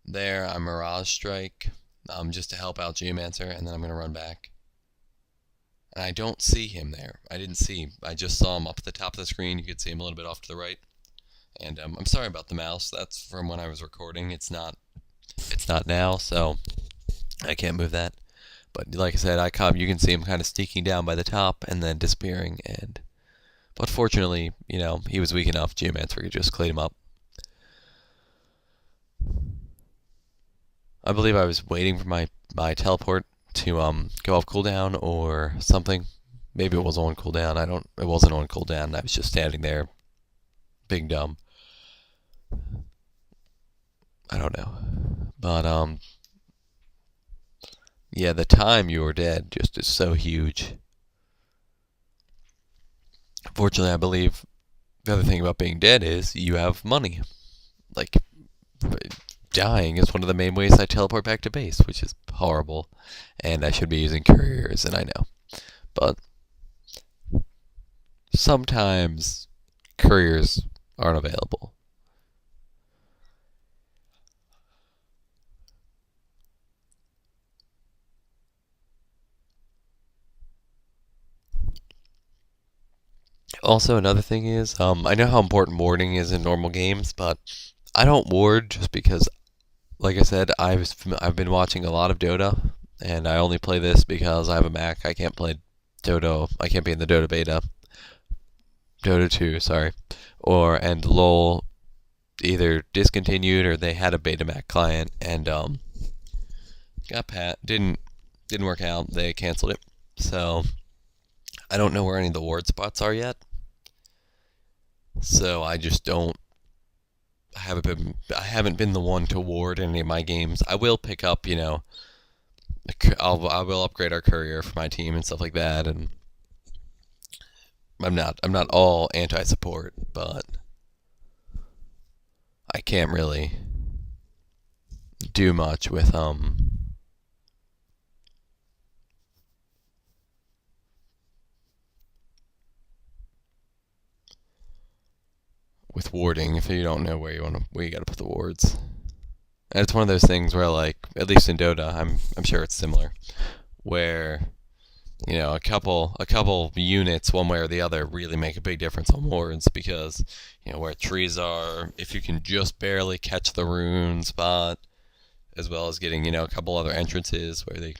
There, I Mirage Strike, just to help out Geomancer, and then I'm gonna run back. And I don't see him there. I didn't see. I just saw him up at the top of the screen. You could see him a little bit off to the right. And I'm sorry about the mouse. That's from when I was recording. It's not now, so I can't move that. But like I said, you can see him kind of sneaking down by the top and then disappearing. But fortunately, he was weak enough. Geomancer could just clean him up. I believe I was waiting for my teleport to go off cooldown or something. Maybe it was on cooldown. It wasn't on cooldown. I was just standing there, being dumb. I don't know. But yeah, the time you were dead just is so huge. Fortunately, I believe the other thing about being dead is you have money. Like, dying is one of the main ways I teleport back to base, which is horrible. And I should be using couriers, and I know. But sometimes couriers aren't available. Also, another thing is, I know how important warding is in normal games, but I don't ward just because, like I said, I've been watching a lot of Dota, and I only play this because I have a Mac. I can't play Dota. I can't be in the Dota beta. Dota 2, sorry. And LoL either discontinued or they had a Betamax client and didn't work out. They canceled it. So I don't know where any of the ward spots are yet. So I just don't. I haven't been the one to ward in any of my games. I will pick up, I will upgrade our courier for my team and stuff like that. And I'm not all anti-support, but I can't really do much with warding if you don't know where you got to put the wards. And it's one of those things where, like, at least in Dota, I'm sure it's similar, where a couple units one way or the other really make a big difference on wards because where trees are, if you can just barely catch the rune spot, as well as getting a couple other entrances where they.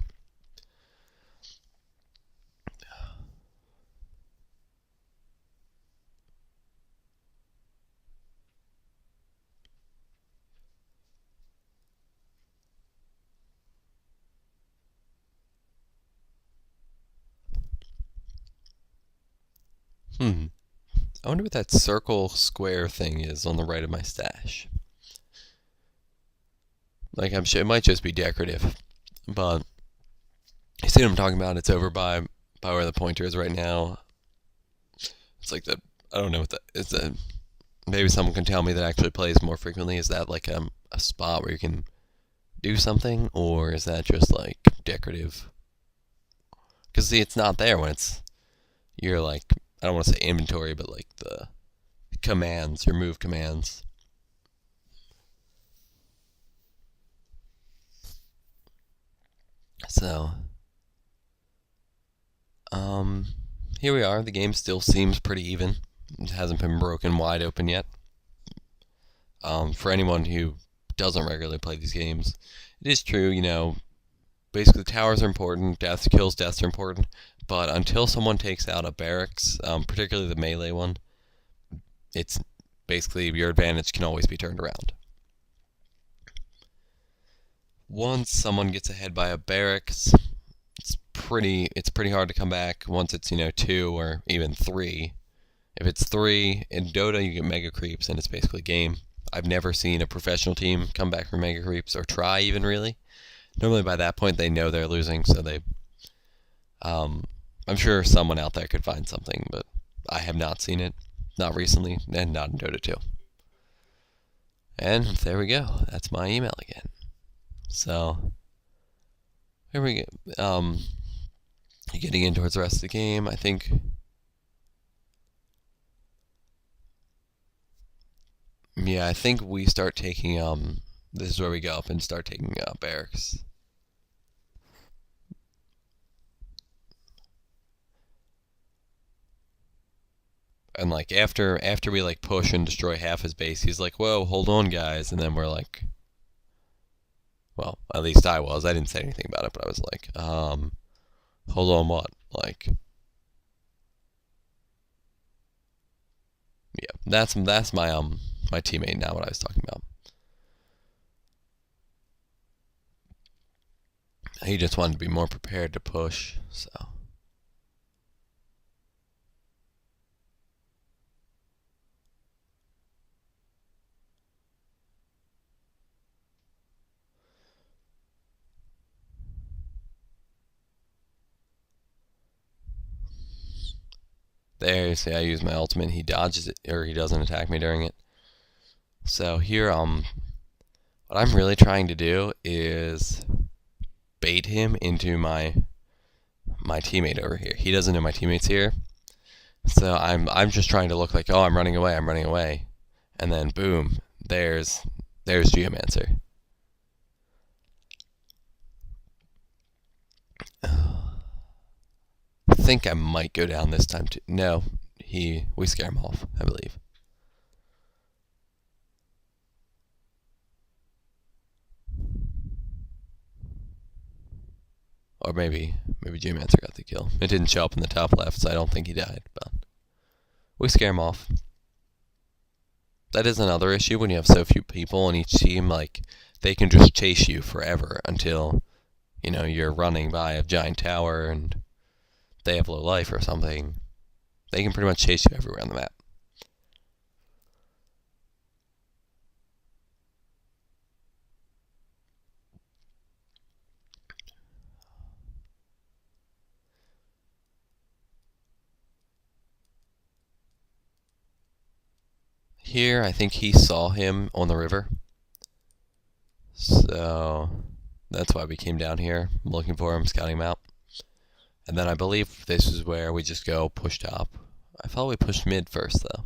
I wonder what that circle square thing is on the right of my stash. Like, I'm sure it might just be decorative, but you see what I'm talking about? It's over by where the pointer is right now. It's like the, I don't know what that is. The, maybe someone can tell me that actually plays more frequently. Is that like a spot where you can do something, or is that just like decorative? Because see, it's not there when it's your like, I don't want to say inventory, but like the commands, your move commands. So, here we are. The game still seems pretty even. It hasn't been broken wide open yet. For anyone who doesn't regularly play these games, it is true, basically towers are important, deaths are important, but until someone takes out a barracks, particularly the melee one, it's basically your advantage can always be turned around. Once someone gets ahead by a barracks, it's pretty hard to come back once it's 2 or even 3. If it's 3 in Dota, you get mega creeps and it's basically game. I've never seen a professional team come back from mega creeps or try even really. Normally by that point they know they're losing, so I'm sure someone out there could find something, but I have not seen it, not recently, and not in Dota 2. And there we go. That's my email again. So here we go. Getting in towards the rest of the game, I think. Yeah, I think we start taking this is where we go up and start taking barracks. And like after we like push and destroy half his base, he's like, "Whoa, hold on, guys!" And then we're like, well, at least I was. I didn't say anything about it, but I was like, hold on, what? Like, yeah, that's my teammate now. What I was talking about. He just wanted to be more prepared to push, so. There, you see I use my ultimate, he dodges it, or he doesn't attack me during it. So here, what I'm really trying to do is bait him into my teammate over here. He doesn't know my teammate's here. So I'm just trying to look like, oh, I'm running away. And then boom, there's Geomancer. I think I might go down this time too. No, we scare him off, I believe. Or maybe Geomancer got the kill. It didn't show up in the top left, so I don't think he died, but we scare him off. That is another issue when you have so few people on each team, like they can just chase you forever until you're running by a giant tower and they have low life or something. They can pretty much chase you everywhere on the map. Here, I think he saw him on the river. So that's why we came down here, looking for him, scouting him out. And then I believe this is where we just go push top. I thought we pushed mid first, though.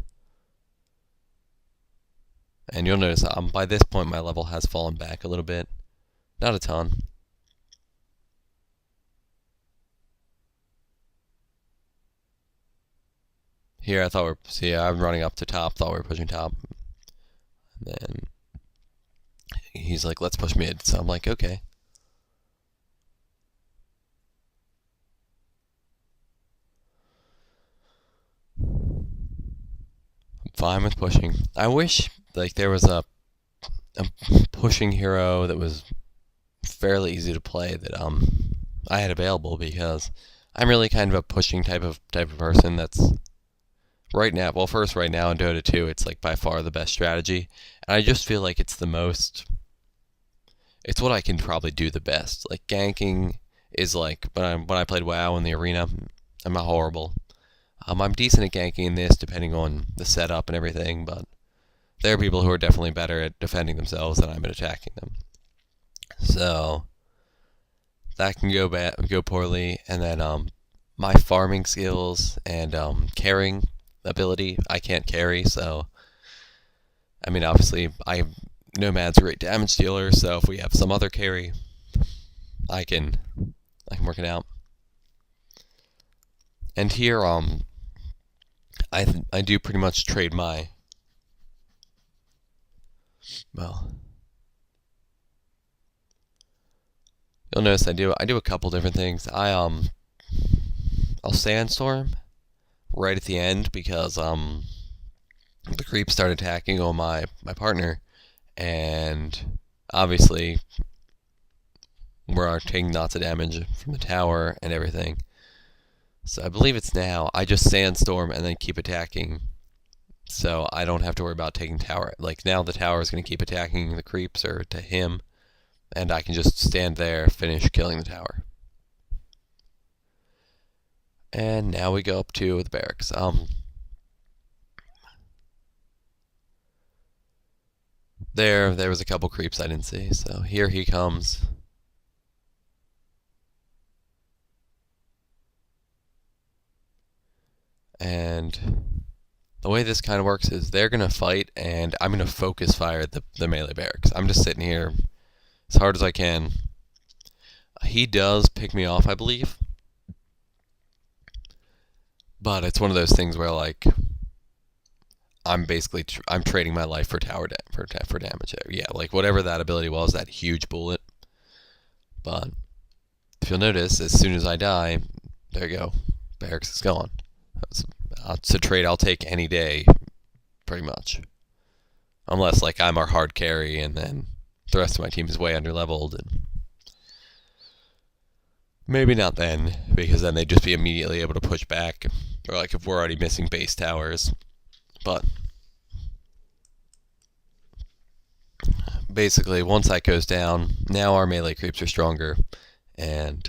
And you'll notice by this point my level has fallen back a little bit. Not a ton. Here I thought I'm running up to top, thought we were pushing top. And then he's like, let's push mid. So I'm like, okay. I'm fine with pushing. I wish like there was a pushing hero that was fairly easy to play that I had available, because I'm really kind of a pushing type of person. That's right now, well, first, right now in Dota 2, it's like by far the best strategy. And I just feel like it's what I can probably do the best. Like ganking is like when I played WoW in the arena, I'm not horrible. I'm decent at ganking in this, depending on the setup and everything, but there are people who are definitely better at defending themselves than I'm at attacking them. So that can go poorly, and then my farming skills and carrying ability, I can't carry, so I mean, obviously, Nomad's a great damage dealer, so if we have some other carry, I can work it out. And here, I do pretty much trade my, well, you'll notice I do a couple different things. I'll sandstorm right at the end because the creeps start attacking on my partner, and obviously we're taking lots of damage from the tower and everything. So I believe it's now. I just sandstorm and then keep attacking, so I don't have to worry about taking tower. Like now the tower is going to keep attacking the creeps or to him, and I can just stand there, finish killing the tower. And now we go up to the barracks. There was a couple creeps I didn't see, so here he comes. And the way this kind of works is they're going to fight, and I'm going to focus fire at the melee barracks. I'm just sitting here as hard as I can. He does pick me off, I believe. But it's one of those things where, like, I'm basically I'm trading my life for tower for damage. Yeah, like whatever that ability was, that huge bullet. But if you'll notice, as soon as I die, there you go, barracks is gone. It's a trade I'll take any day, pretty much. Unless like I'm our hard carry, and then the rest of my team is way underleveled, and maybe not then, because then they'd just be immediately able to push back, or like if we're already missing base towers. But basically, once that goes down, now our melee creeps are stronger, and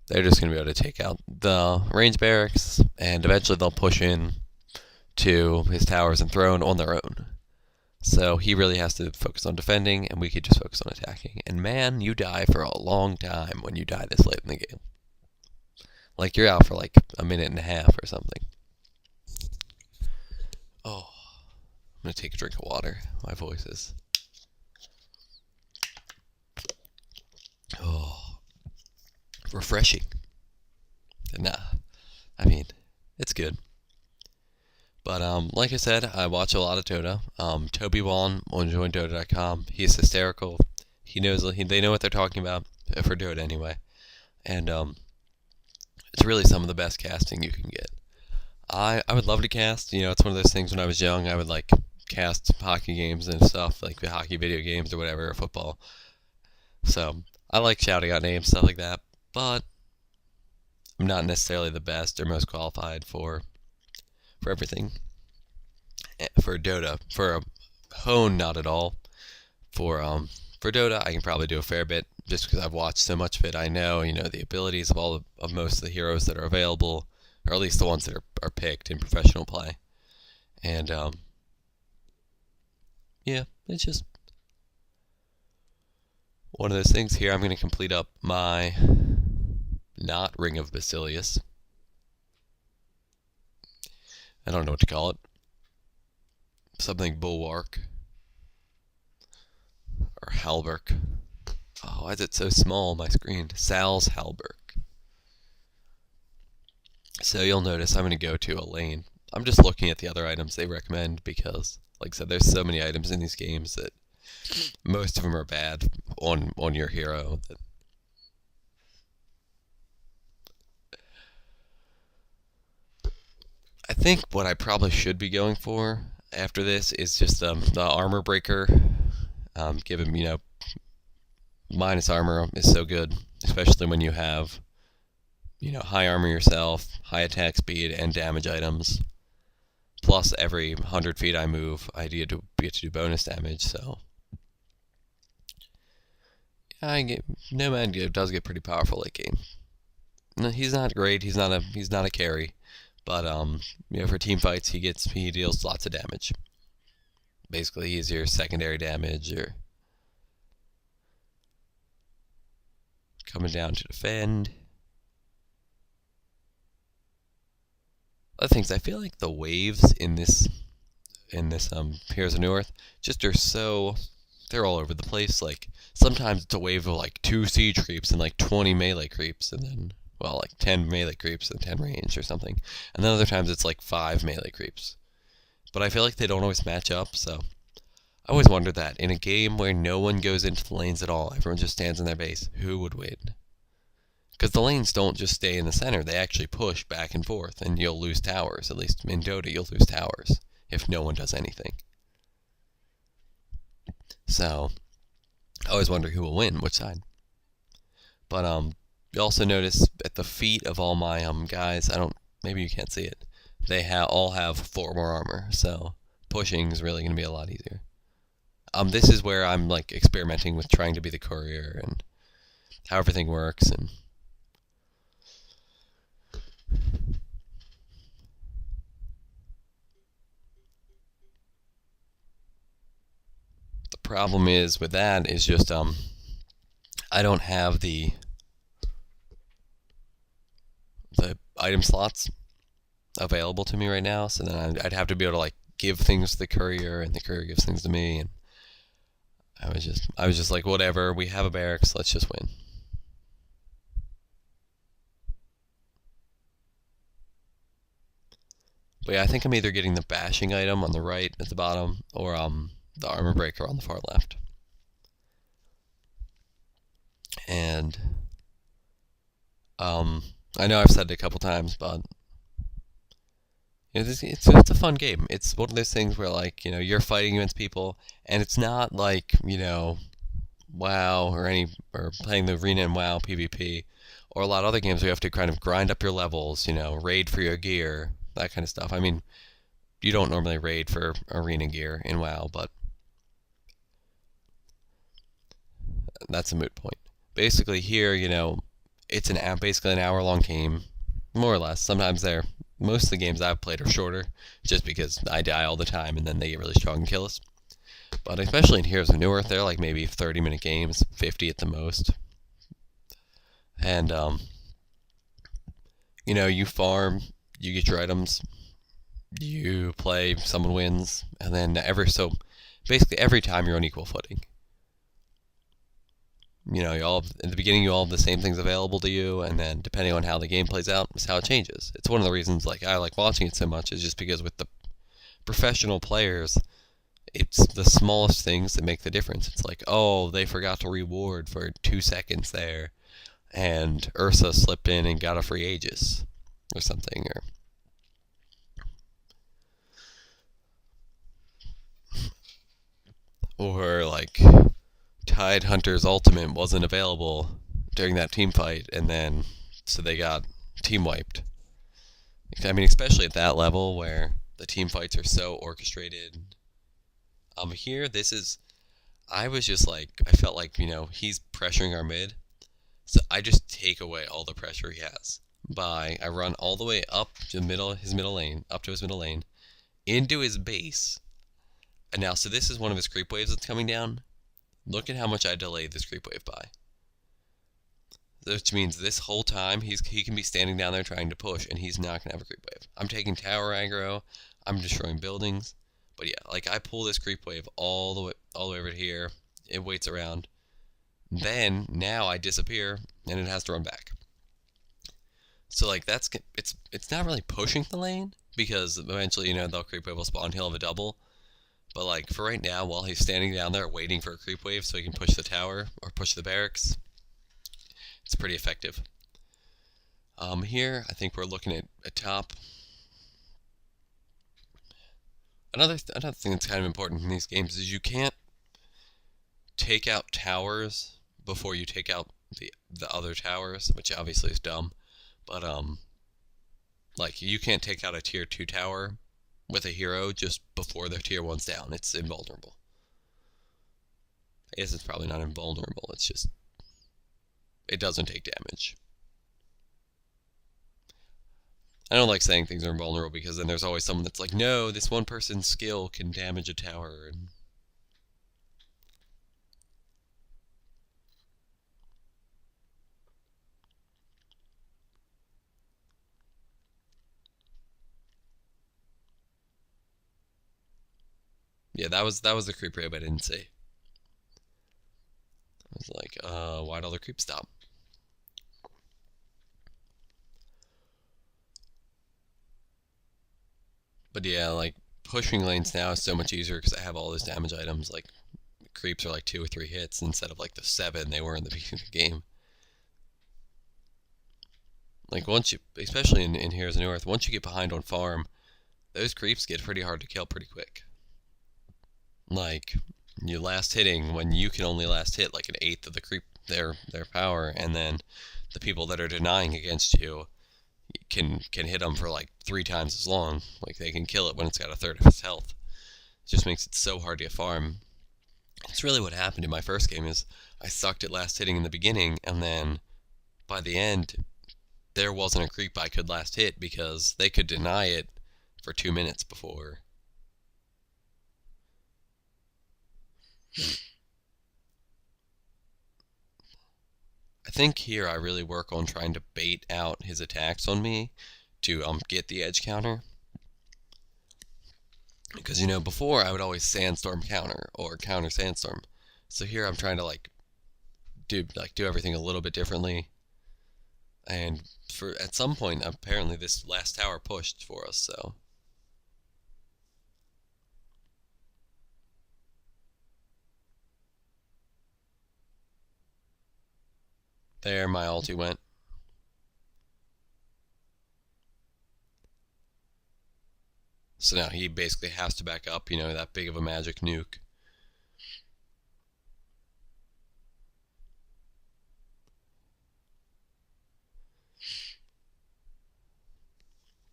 they're just going to be able to take out the range barracks, and eventually they'll push in to his towers and throne on their own. So he really has to focus on defending, and we could just focus on attacking. And man, you die for a long time when you die this late in the game. Like you're out for like a minute and a half or something. Oh, I'm going to take a drink of water. My voice is... Oh, refreshing. Nah, I mean, it's good. But like I said, I watch a lot of Dota. Toby Wan on joindota.com. He's hysterical. He knows. They know what they're talking about for Dota anyway, and it's really some of the best casting you can get. I would love to cast. You know, it's one of those things. When I was young, I would like cast hockey games and stuff, like the hockey video games or whatever, or football. So I like shouting out names, stuff like that. But I'm not necessarily the best or most qualified for everything. For Dota, for Hone, not at all. For Dota, I can probably do a fair bit just because I've watched so much of it. I know, the abilities of most of the heroes that are available, or at least the ones that are picked in professional play. And yeah, it's just one of those things. Here I'm going to complete up my not Ring of Basilius. I don't know what to call it. Something Bulwark. Or Halberg. Oh, why is it so small on my screen? Sal's Halberg. So you'll notice I'm going to go to a lane. I'm just looking at the other items they recommend because, like I said, there's so many items in these games that most of them are bad on your hero. I think what I probably should be going for after this is just the armor breaker. Give him, minus armor is so good, especially when you have high armor yourself, high attack speed, and damage items. Plus, every 100 feet I move, I get to do bonus damage. So, Nomad does get pretty powerful late game. No, he's not great. He's not a carry, but for team fights, he deals lots of damage. Basically, he's your secondary damage or coming down to defend. Other things, I feel like the waves in this Heroes of Newerth just they're all over the place. Like sometimes it's a wave of like 2 siege creeps and like 20 melee creeps, and then like 10 melee creeps and 10 range or something. And then other times it's like 5 melee creeps. But I feel like they don't always match up, so I always wondered that in a game where no one goes into the lanes at all, everyone just stands in their base, who would win? Because the lanes don't just stay in the center, they actually push back and forth, and you'll lose towers. At least in Dota, you'll lose towers if no one does anything. So, I always wonder who will win, which side. But you also notice at the feet of all my guys, maybe you can't see it, they all have 4 more armor, so pushing is really going to be a lot easier. This is where I'm like experimenting with trying to be the courier and how everything works, and the problem is with that is just I don't have the item slots available to me right now, so then I'd have to be able to like give things to the courier, and the courier gives things to me, and I was just like, whatever, we have a barracks, let's just win. But yeah, I think I'm either getting the bashing item on the right at the bottom, or the armor breaker on the far left. And I know I've said it a couple times, but it's a fun game. It's one of those things where like you're fighting against people, and it's not like WoW or playing the arena in WoW PvP, or a lot of other games where you have to kind of grind up your levels, raid for your gear, that kind of stuff. I mean, you don't normally raid for arena gear in WoW, but that's a moot point. Basically here, it's basically an hour-long game, more or less. Sometimes most of the games I've played are shorter, just because I die all the time and then they get really strong and kill us. But especially in Heroes of Newerth, they're like maybe 30-minute games, 50 at the most. And you farm, you get your items, you play, someone wins, and then basically every time you're on equal footing. In the beginning you all have the same things available to you, and then depending on how the game plays out is how it changes. It's one of the reasons I like watching it so much, is just because with the professional players, it's the smallest things that make the difference. It's like, oh, they forgot to reward for 2 seconds there, and Ursa slipped in and got a free Aegis or something, or like Tide Hunter's ultimate wasn't available during that team fight, and then so they got team wiped. I mean, especially at that level where the team fights are so orchestrated. Here, I was just like, I felt like, he's pressuring our mid, so I just take away all the pressure he has. I run all the way up to his middle lane, into his base, and now, so this is one of his creep waves that's coming down. Look at how much I delayed this creep wave by. Which means this whole time he can be standing down there trying to push, and he's not going to have a creep wave. I'm taking tower aggro, I'm destroying buildings, but yeah, like I pull this creep wave all the way over here, it waits around, then now I disappear, and it has to run back. So like it's not really pushing the lane, because eventually, the creep wave will spawn, he'll have a double. But like for right now, while he's standing down there waiting for a creep wave so he can push the tower or push the barracks, it's pretty effective. Here I think we're looking at a top. Another thing that's kind of important in these games is you can't take out towers before you take out the other towers, which obviously is dumb. But like you can't take out a tier 2 tower with a hero just before the tier 1's down. It's invulnerable. I guess it's probably not invulnerable. It's just it doesn't take damage. I don't like saying things are invulnerable because then there's always someone that's like, no, this one person's skill can damage a tower. And yeah, that was the creep rib I didn't see. I was like, why'd all the creeps stop? But yeah, like pushing lanes now is so much easier because I have all those damage items. Like creeps are like 2 or 3 hits instead of like the 7 they were in the beginning of the game. Like once you, especially in Heroes of Newerth, once you get behind on farm, those creeps get pretty hard to kill pretty quick. Like you last hitting when you can only last hit like an eighth of the creep their power, and then the people that are denying against you can hit them for like 3 times as long. Like they can kill it when it's got a third of its health. It just makes it so hard to get farm. It's really what happened in my first game is I sucked at last hitting in the beginning, and then by the end there wasn't a creep I could last hit because they could deny it for 2 minutes before. I think here I really work on trying to bait out his attacks on me to get the edge counter. Because before I would always sandstorm counter or counter sandstorm. So here I'm trying to do everything a little bit differently. And at some point apparently this last tower pushed for us, so there my ulti went. So now he basically has to back up, that big of a magic nuke.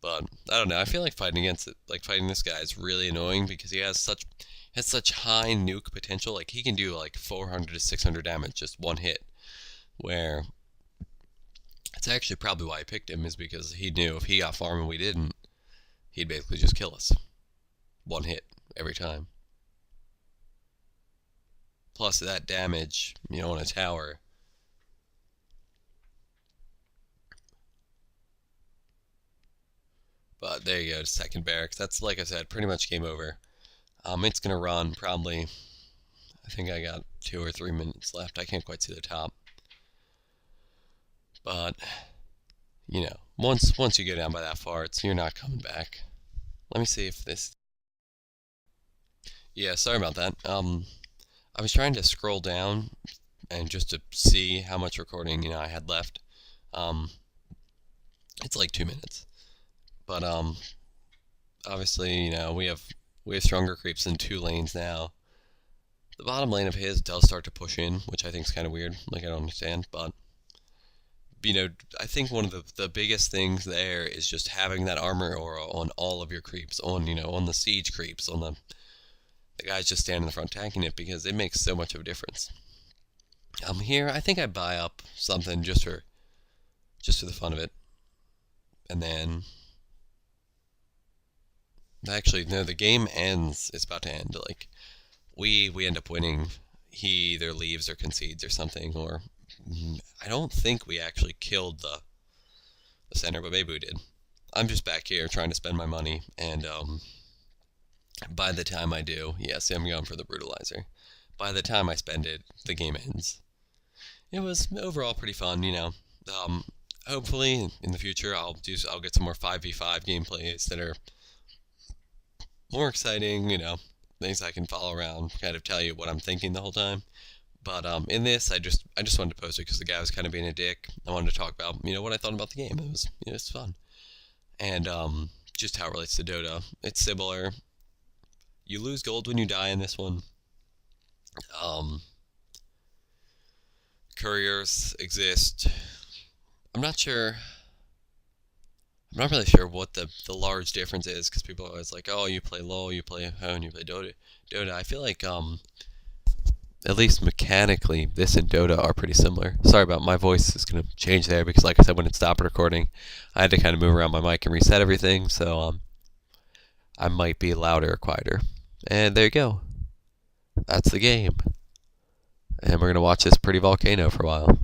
But I don't know. I feel like fighting against it, like fighting this guy is really annoying because he has such high nuke potential. Like he can do like 400 to 600 damage just one hit. Where it's actually probably why I picked him is because he knew if he got farm and we didn't, he'd basically just kill us. One hit every time. Plus that damage, on a tower. But there you go, second barracks. That's, like I said, pretty much game over. It's going to run probably, I think I got 2 or 3 minutes left. I can't quite see the top. But, once you get down by that far, you're not coming back. Let me see if this... Yeah, sorry about that. I was trying to scroll down and just to see how much recording, I had left. It's like 2 minutes. But, obviously, we have stronger creeps in 2 lanes now. The bottom lane of his does start to push in, which I think is kind of weird. Like, I don't understand, but... I think one of the biggest things there is just having that armor aura on all of your creeps, on the siege creeps, on the guys just standing in the front tanking it, because it makes so much of a difference. Here, I think I buy up something just for the fun of it. And then... Actually, no, the game ends. It's about to end. Like, we end up winning. He either leaves or concedes or something, or... I don't think we actually killed the center, but maybe we did. I'm just back here trying to spend my money, and by the time I do, yes, I'm going for the brutalizer. By the time I spend it, the game ends. It was overall pretty fun, hopefully in the future I'll get some more 5v5 gameplays that are more exciting, things I can follow around, kind of tell you what I'm thinking the whole time. But in this, I just wanted to post it because the guy was kind of being a dick. I wanted to talk about what I thought about the game. It was it's fun, and just how it relates to Dota. It's similar. You lose gold when you die in this one. Couriers exist. I'm not sure. I'm not really sure what the large difference is because people are always like, oh, you play LoL, you play and you play Dota. Dota. I feel like at least mechanically, this and Dota are pretty similar. Sorry about my voice is gonna change there because, like I said, when it stopped recording, I had to kind of move around my mic and reset everything. So I might be louder or quieter. And there you go. That's the game. And we're gonna watch this pretty volcano for a while.